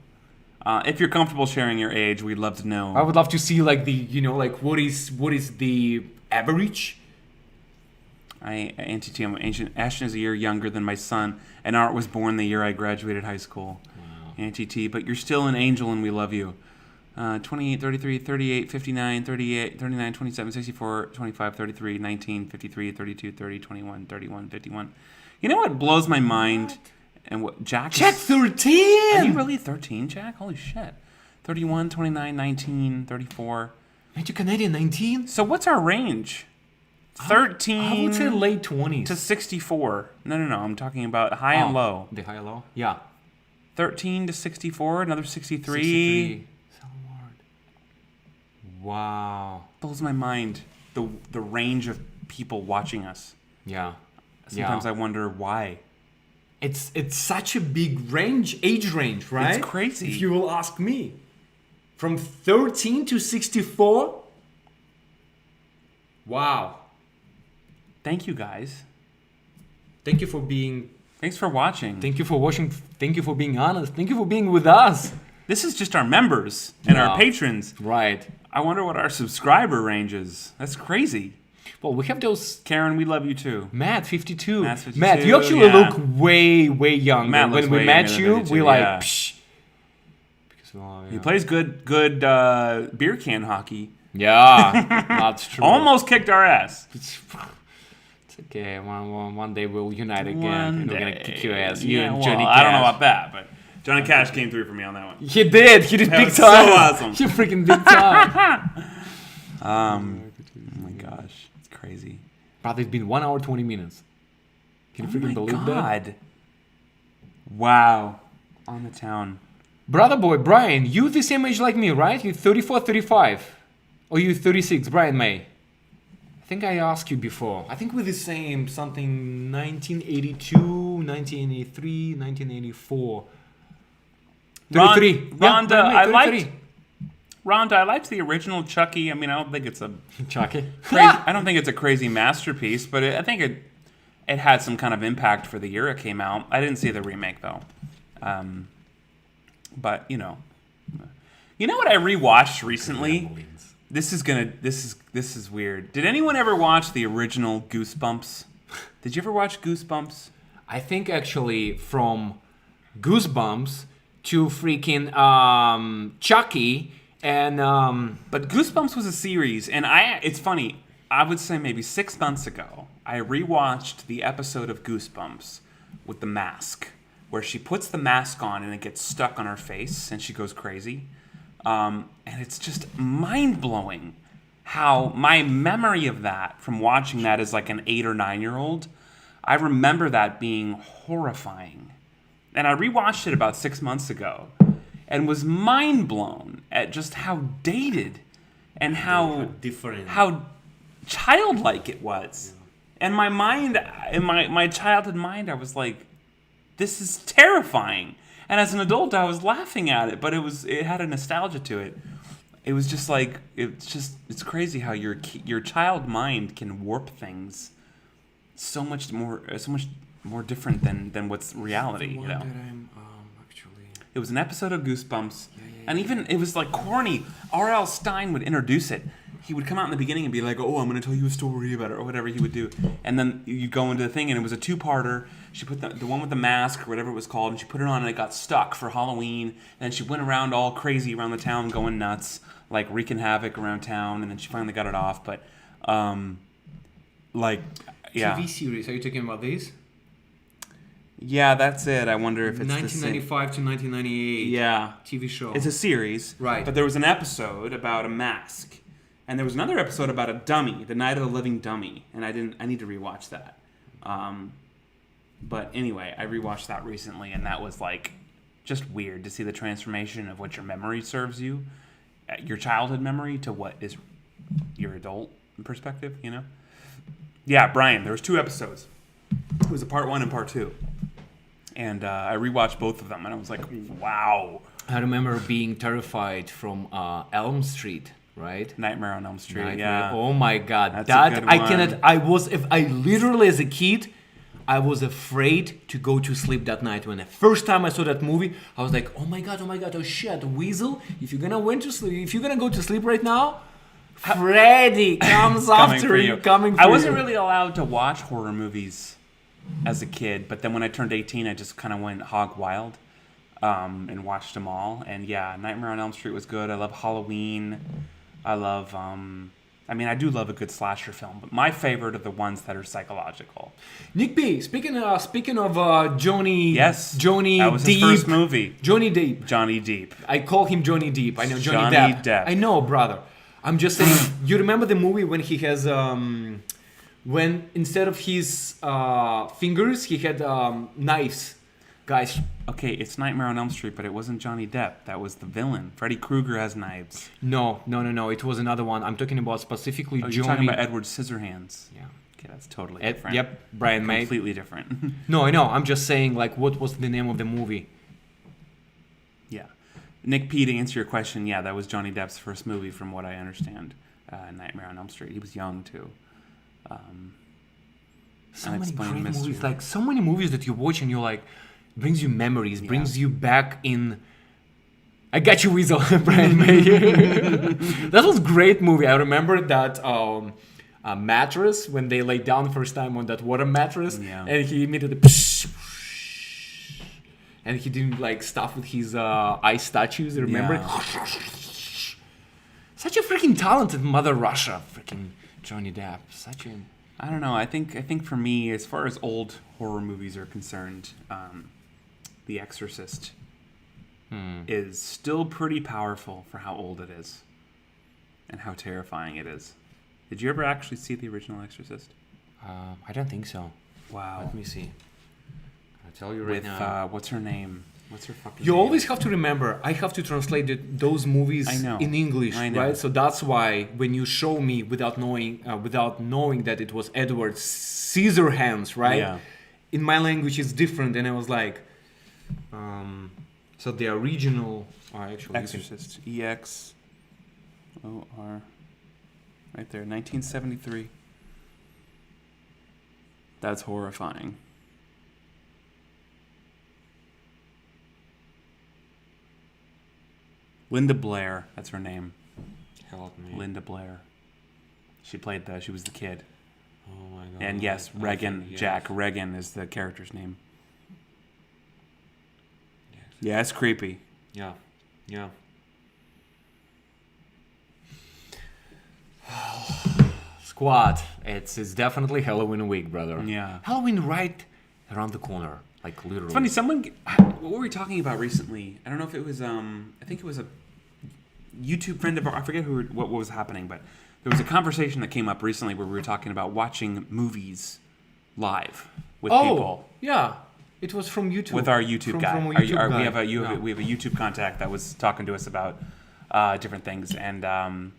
If you're comfortable sharing your age, we'd love to know.
I would love to see, like, what is the average?
Auntie I'm ancient. Ashton is a year younger than my son, and Art was born the year I graduated high school. Wow. Auntie T, but you're still an angel and we love you. 28, 33, 38, 59, 38, 39, 27, 64, 25, 33, 19, 53, 32, 30, 21, 31, 51. You know what blows my mind? And what Jack
13!
Are you really 13, Jack? Holy shit. 31, 29, 19, 34.
Ain't you Canadian 19?
So what's our range? 13
I would say late 20s.
to 64. No. I'm talking about high and low.
The high and low? Yeah.
13 to 64, another 63.
63. Wow.
Blows my mind. The range of people watching us.
Yeah.
Sometimes I wonder why.
It's such a big range, age range, right?
It's crazy.
If you will ask me. From 13 to 64? Wow.
Thank you, guys.
Thank you for being...
Thanks for watching.
Thank you for watching. Thank you for being honest. Thank you for being with us.
This is just our members and our patrons.
Right.
I wonder what our subscriber range is. That's crazy.
Well, we have those...
Karen, we love you too.
Matt, 52.
Matt's 52,
Matt, you actually
yeah.
look way, way younger.
Matt looks
when we
way
met
younger
you,
than 52,
we like...
yeah.
Psh. Because, well,
He
yeah.
plays good beer can hockey.
Yeah, that's true.
Almost kicked our ass.
It's okay. One day we'll unite again.
One
and we're gonna
day.
kick your ass.
Yeah,
You and
well,
Johnny Cash.
I don't know about that, but Johnny Cash came through for me on that one.
He did. He did
That
big
was
time.
so awesome.
He freaking big time.
Oh my gosh, it's crazy.
Brother, it's been 1 hour 20 minutes. Can you freaking believe that?
God. Wow. On the town.
Brother boy, Brian, you the same age like me, right? You 34, 35. Or you 36, Brian May. I think I asked you before. I think we're the same, something 1982, 1983, 1984. 33.
Rhonda,
Brian May,
I liked the original Chucky. I mean, I don't think it's a
Chucky.
I don't think it's a crazy masterpiece, but I think it had some kind of impact for the year it came out. I didn't see the remake though. But you know what I rewatched recently? This is weird. Did anyone ever watch the original Goosebumps? Did you ever watch Goosebumps?
I think actually from Goosebumps to freaking Chucky and
But Goosebumps was a series, and it's funny. I would say maybe 6 months ago, I rewatched the episode of Goosebumps with the mask, where she puts the mask on and it gets stuck on her face and she goes crazy. And it's just mind-blowing how my memory of that from watching that as like an 8 or 9 year old, I remember that being horrifying. And I rewatched it about 6 months ago and was mind blown at just how dated and how
different,
how childlike it was. And my mind, in my childhood mind, I was like, this is terrifying. And as an adult, I was laughing at it, but it had a nostalgia to it. It was just like, it's crazy how your child mind can warp things so much more different than what's reality, you know. It was an episode of Goosebumps, and even it was like corny. R.L. Stine would introduce it. He would come out in the beginning and be like, "Oh, I'm going to tell you a story about it," or whatever he would do. And then you go into the thing, and it was a two-parter. She put the one with the mask or whatever it was called, and she put it on, and it got stuck for Halloween. And she went around all crazy around the town, going nuts, like wreaking havoc around town. And then she finally got it off. But,
TV series. Are you talking about these?
Yeah, that's it. I wonder if it's
1995 to 1998.
Yeah,
TV show.
It's a series,
right?
But there was an episode about a mask, and there was another episode about a dummy, the Night of the Living Dummy, and I need to rewatch that. But anyway, I rewatched that recently, and that was like just weird to see the transformation of what your memory serves you, your childhood memory, to what is your adult perspective. You know? Yeah, Brian. There was 2 episodes. It was a part 1 and part 2. And I rewatched both of them, and I was like, wow.
I remember being terrified from Elm Street, right?
Nightmare on Elm Street,
Nightmare.
yeah.
Oh my God.
That's
that
a good
I
one.
cannot, literally as a kid, I was afraid to go to sleep that night. When the first time I saw that movie, I was like, oh my God, oh shit, Weasel, if you're gonna go to sleep right now, Freddy comes after you, coming for you.
I wasn't really allowed to watch horror movies as a kid, but then when I turned 18, I just kind of went hog wild and watched them all. And yeah, Nightmare on Elm Street was good. I love Halloween. I love, I do love a good slasher film, but my favorite are the ones that are psychological.
Nick B, speaking of Johnny,
yes,
Johnny
that was
Depp.
His first movie.
Johnny Depp.
Johnny Depp.
I call him Johnny Depp. I know Johnny
Depp.
I know, brother. I'm just saying. You remember the movie when he has when instead of his fingers, he had knives, guys.
Okay, it's Nightmare on Elm Street, but it wasn't Johnny Depp. That was the villain. Freddy Krueger has knives.
No. It was another one. I'm talking about specifically Johnny.
You're talking about Edward Scissorhands.
Yeah.
Okay, that's totally different.
Yep, Brian May.
Completely different.
No, I know. I'm just saying, like, what was the name of the movie?
Yeah. Nick P, to answer your question, yeah, that was Johnny Depp's first movie, from what I understand. Nightmare on Elm Street. He was young, too.
So many great movies, like so many movies that you watch and you're like, brings you memories, brings you back in. I got you, Weasel, Brian May. That was a great movie. I remember that mattress when they laid down the first time on that water mattress, and he immediately, and he didn't like stuff with his ice statues. Remember? Yeah. Such a freaking talented Mother Russia, freaking Johnny Depp. Such a.
I don't know. I think for me, as far as old horror movies are concerned, The Exorcist is still pretty powerful for how old it is and how terrifying it is. Did you ever actually see the original Exorcist?
I don't think so.
Wow.
Let me see. I'll tell you right
now. What's her name? What's her fucking name?
You always have to remember, I have to translate those movies in English, right? So that's why when you show me without knowing that it was Edward Scissorhands, right?
Yeah.
In my language, it's different, and I was like, so the original, actually,
Exorcist, EXOR, right there, 1973. That's horrifying. Linda Blair, that's her name.
Help me.
Linda Blair. She was the kid.
Oh my God.
And yes, Regan, Jack Regan is the character's name.
Yes.
Yeah, it's creepy.
Yeah. Squad, it's definitely Halloween week, brother.
Yeah.
Halloween right around the corner, like literally.
It's funny, what were we talking about recently? I don't know if it was, I think it was a YouTube friend of ours, I forget what was happening, but there was a conversation that came up recently where we were talking about watching movies live. with people.
Yeah. It was from YouTube.
With our YouTube guy.
From a YouTube guy.
We have a YouTube contact that was talking to us about different things, and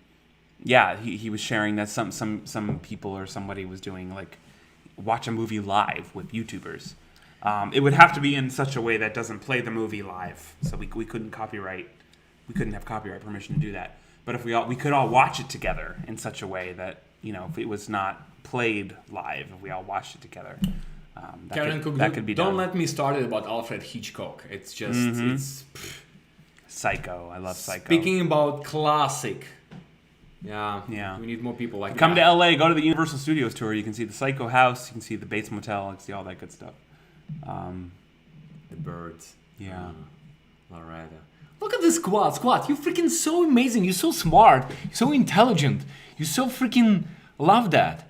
he was sharing that some people or somebody was doing like watch a movie live with YouTubers. It would have to be in such a way that doesn't play the movie live, so we couldn't have copyright permission to do that. But if we could all watch it together in such a way that, if it was not played live, if we all watched it together. That could be done.
Don't let me start it about Alfred Hitchcock. It's just it's
Psycho. I love Psycho.
Speaking about classic. Yeah. We need more people like that.
Come to LA, go to the Universal Studios tour. You can see the Psycho house, you can see the Bates Motel, you can see all that good stuff.
The birds.
Yeah.
All right. Look at this squad. You're freaking so amazing. You're so smart. You're so intelligent. You so freaking love that.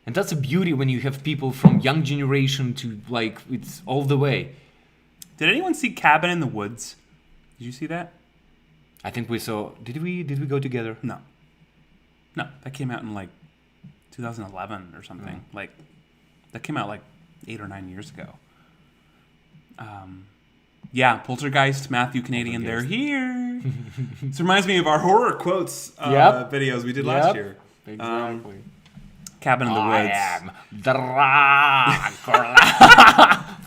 And that's a beauty when you have people from young generation to it's all the way.
Did anyone see Cabin in the Woods? Did you see that?
I think we saw. Did we go together?
No, that came out in 2011 or something. That came out 8 or 9 years ago. Poltergeist, Matthew Canadian, they're here. This reminds me of our horror quotes videos we did last year.
Exactly.
Cabin in the Woods.
I am Dracula.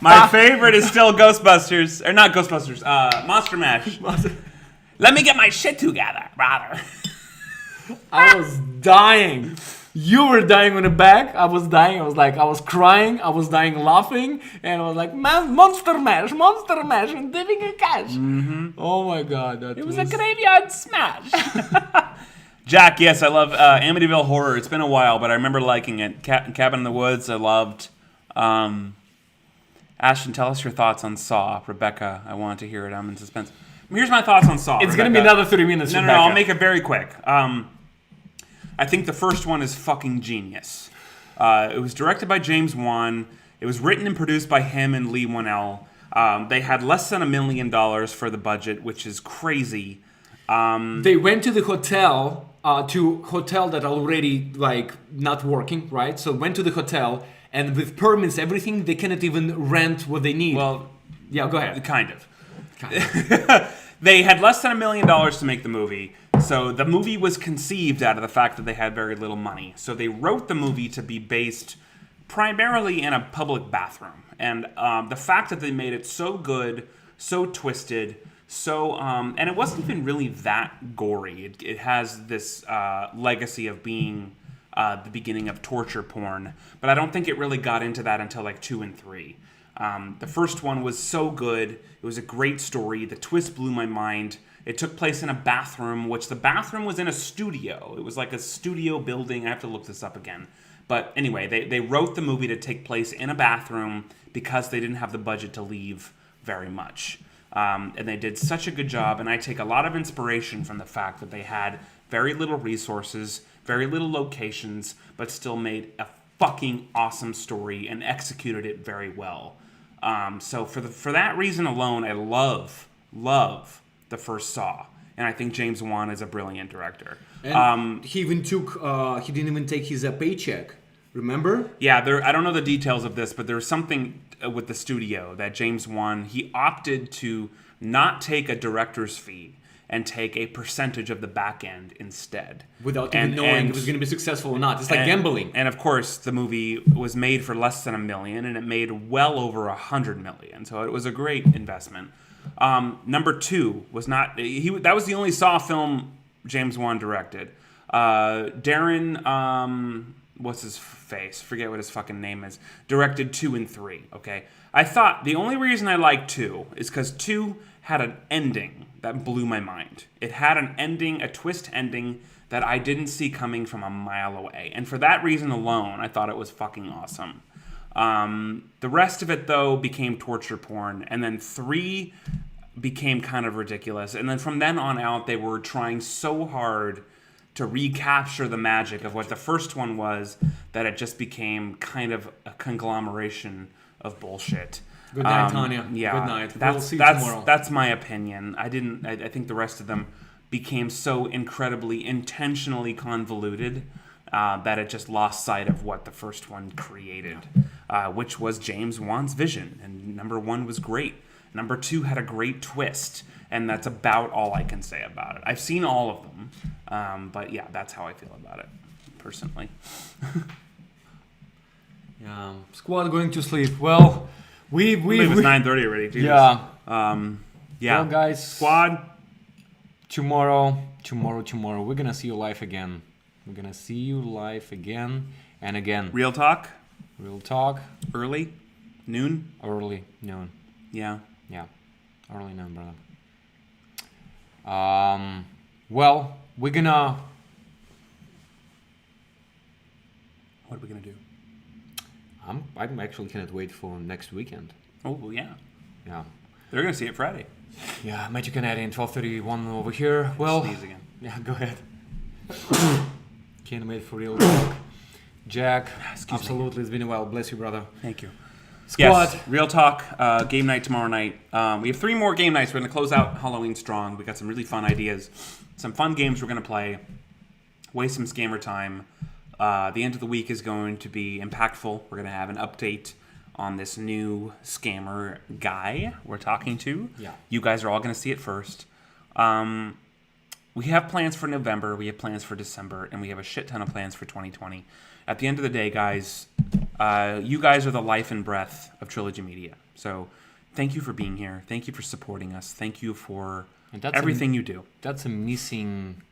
My favorite is still Ghostbusters. Or not Ghostbusters. Monster Mash. Let me get my shit together, brother.
I was dying. You were dying on the back. I was dying. I was crying. I was dying laughing. And I was like, Monster Mash, and dipping a catch. Mm-hmm. Oh my God.
It was a graveyard smash. Jack, yes, I love Amityville Horror. It's been a while, but I remember liking it. Cabin in the Woods, I loved. Ashton, tell us your thoughts on Saw. Rebecca, I want to hear it. I'm in suspense. Here's my thoughts on Saw.
It's going to be another 30 minutes,
No, I'll make it very quick. I think the first one is fucking genius. It was directed by James Wan. It was written and produced by him and Lee Whannell. They had less than $1 million for the budget, which is crazy.
They went to the hotel, that already not working, right? So went to the hotel, and with permits, everything, they cannot even rent what they need.
Well,
yeah, go ahead.
Kind of. They had less than $1 million to make the movie. So the movie was conceived out of the fact that they had very little money. So they wrote the movie to be based primarily in a public bathroom. And the fact that they made it so good, so twisted, and it wasn't even really that gory. It has this legacy of being the beginning of torture porn. But I don't think it really got into that until 2 and 3. The first one was so good. It was a great story. The twist blew my mind. It took place in a bathroom, which the bathroom was in a studio. It was like a studio building. I have to look this up again. But anyway, they wrote the movie to take place in a bathroom because they didn't have the budget to leave very much. And they did such a good job. And I take a lot of inspiration from the fact that they had very little resources, very little locations, but still made a fucking awesome story and executed it very well. So for that reason alone, I love the first Saw, and I think James Wan is a brilliant director.
And he even he didn't even take his paycheck. Remember?
Yeah, I don't know the details of this, but there was something with the studio that James Wan, he opted to not take a director's fee and take a percentage of the back end instead.
Without even knowing if it was going to be successful or not. It's like gambling.
And of course, the movie was made for less than $1 million, and it made well over $100 million. So it was a great investment. Number 2 was not... that was the only Saw film James Wan directed. Darren... what's his face? Forget what his fucking name is. Directed 2 and 3, okay? I thought the only reason I liked 2 is because 2 had an ending that blew my mind. It had an ending, a twist ending, that I didn't see coming from a mile away. And for that reason alone, I thought it was fucking awesome. The rest of it, though, became torture porn. And then 3 became kind of ridiculous. And then from then on out, they were trying so hard to recapture the magic of what the first one was, that it just became kind of a conglomeration of bullshit.
Good night, Tanya.
Yeah,
good night.
We'll
see you tomorrow.
That's my opinion. I think the rest of them became so incredibly intentionally convoluted that it just lost sight of what the first one created. which was James Wan's vision. And number 1 was great. Number 2 had a great twist. And that's about all I can say about it. I've seen all of them. But yeah, that's how I feel about it, personally.
Yeah, squad going to sleep. Well,
I believe it's 9:30 already. Jesus.
Yeah.
Yeah.
Well, guys,
Squad.
tomorrow, we're gonna see you live again. We're gonna see you live again and again.
Real talk.
Real talk.
Early. Noon.
Early noon.
Yeah.
Yeah, early noon, brother. Well, we're gonna.
What are we gonna do?
I'm actually cannot wait for next weekend.
Oh, well, yeah.
Yeah.
They're going to see it Friday.
Yeah, Magic Canadian 12:31 over here. Well,
Sneeze again.
Yeah, go ahead. Can't wait for real talk. Jack, absolutely, it's been a while. Bless you, brother.
Thank you.
Squad.
Yes, real talk. Game night tomorrow night. We have 3 more game nights. We're going to close out Halloween strong. We got some really fun ideas, some fun games we're going to play. Waste some scammer time. The end of the week is going to be impactful. We're going to have an update on this new scammer guy we're talking to.
Yeah.
You guys are all going to see it first. We have plans for November, we have plans for December, and we have a shit ton of plans for 2020. At the end of the day, guys, you guys are the life and breath of Trilogy Media. So thank you for being here. Thank you for supporting us. Thank you for everything you do.
That's a missing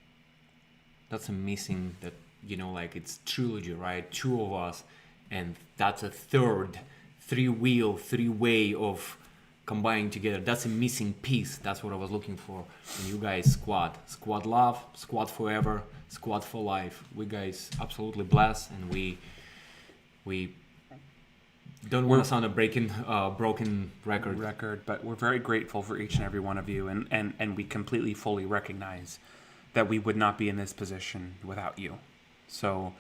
that, you know, like it's trilogy, right? 2 of us, and that's a third, 3-way of combining together. That's a missing piece. That's what I was looking for. And you guys, squad love, squad forever, squad for life. We guys absolutely blessed, and we don't want to sound a broken record,
but we're very grateful for each and every one of you, and we completely fully recognize that we would not be in this position without you. So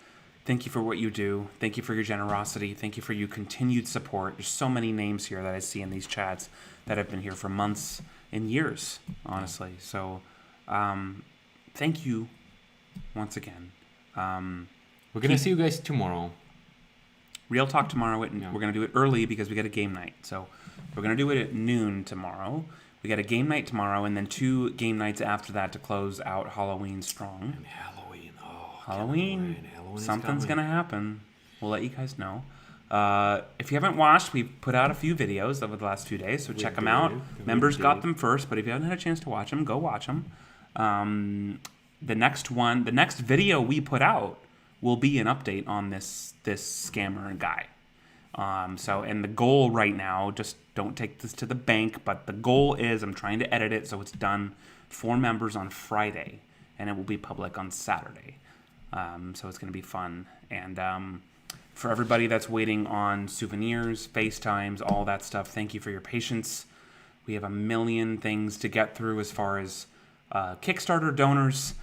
thank you for what you do. Thank you for your generosity. Thank you for your continued support. There's so many names here that I see in these chats that have been here for months and years, honestly. So thank you once again.
We're going to see you guys tomorrow.
Real talk tomorrow. We're going to do it early because we got a game night. So we're going to do it at noon tomorrow. We got a game night tomorrow and then 2 game nights after that to close out Halloween strong.
And Halloween. Oh,
Halloween. Something's going to happen. We'll let you guys know. If you haven't watched, we've put out a few videos over the last few days, so check them out. Members got them first, but if you haven't had a chance to watch them, go watch them. The next video we put out will be an update on this scammer guy. And the goal right now, just don't take this to the bank, but the goal is I'm trying to edit it so it's done for members on Friday, and it will be public on Saturday. So it's going to be fun. And for everybody that's waiting on souvenirs, FaceTimes, all that stuff, thank you for your patience. We have a million things to get through as far as Kickstarter donors,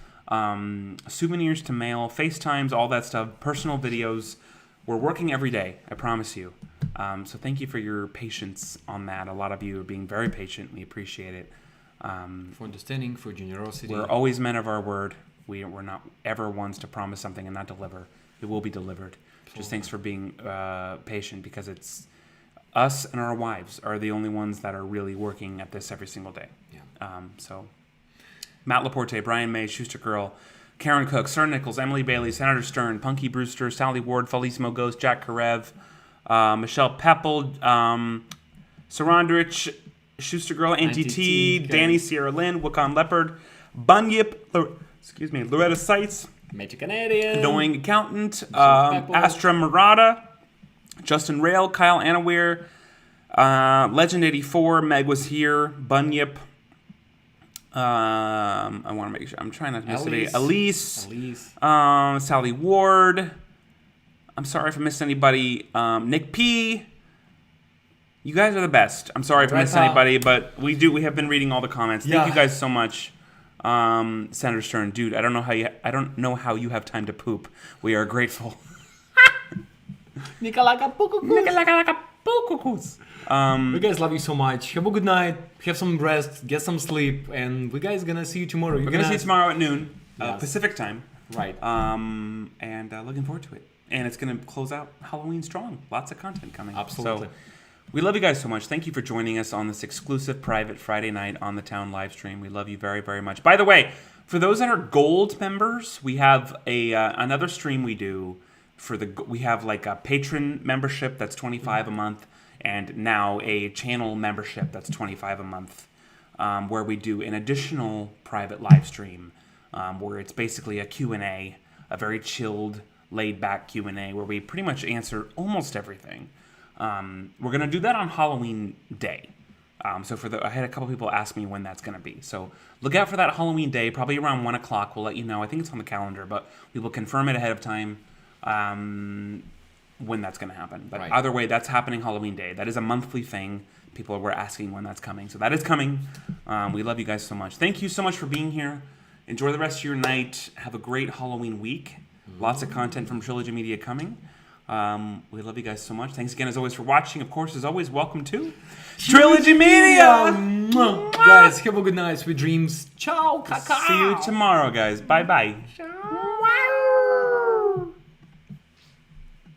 souvenirs to mail, FaceTimes, all that stuff, personal videos. We're working every day, I promise you. So thank you for your patience on that. A lot of you are being very patient. We appreciate it.
For understanding, for generosity.
We're always men of our word. We're not ever ones to promise something and not deliver. It will be delivered. Just thanks for being patient, because it's us and our wives are the only ones that are really working at this every single day.
Yeah.
So Matt Laporte, Brian May, Schuster Girl, Karen Cook, Sir Nichols, Emily Bailey, Senator Stern, Punky Brewster, Sally Ward, Felissimo Ghost, Jack Karev, Michelle Peppel, Sarandrich, Schuster Girl, Auntie T, Danny Sierra Lynn, Wakan Leopard, Bunyip, Loretta Seitz,
Magic Canadian,
Annoying Accountant, Astra Murata, Justin Rail, Kyle Anaware, Legend 84, Meg was here, Bunyip. I want to make sure I'm trying not to miss anybody. Elise. Sally Ward. I'm sorry if I missed anybody. Nick P. You guys are the best. I'm sorry if I missed anybody, but we have been reading all the comments. Thank you guys so much. Senator Stern, dude, I don't know how you have time to poop. We are grateful.
We guys love you so much. Have a good night. Have some rest. Get some sleep. And we guys gonna see you tomorrow.
We're gonna see you tomorrow at noon,
Yes.
Pacific time.
Right.
And looking forward to it. And it's going to close out Halloween strong. Lots of content coming.
Absolutely.
So we love you guys so much. Thank you for joining us on this exclusive private Friday night on the Town live stream. We love you very, very much. By the way, for those that are gold members, we have another stream we do we have like a Patron membership that's $25 a month, and now a channel membership that's $25 a month, where we do an additional private live stream, where it's basically a Q&A, a very chilled, laid-back Q&A, where we pretty much answer almost everything. We're going to do that on Halloween Day. So I had a couple people ask me when that's going to be. So look out for that Halloween Day, probably around 1 o'clock. We'll let you know. I think it's on the calendar, but we will confirm it ahead of time when that's going to happen. But either way, that's happening Halloween Day. That is a monthly thing. People were asking when that's coming. So that is coming. We love you guys so much. Thank you so much for being here. Enjoy the rest of your night. Have a great Halloween week. Lots of content from Trilogy Media coming. We love you guys so much. Thanks again, as always, for watching. Of course, as always, welcome to Trilogy Media!
Guys, have a good night. Sweet dreams. Ciao,
See you tomorrow, guys. Bye-bye.
Ciao.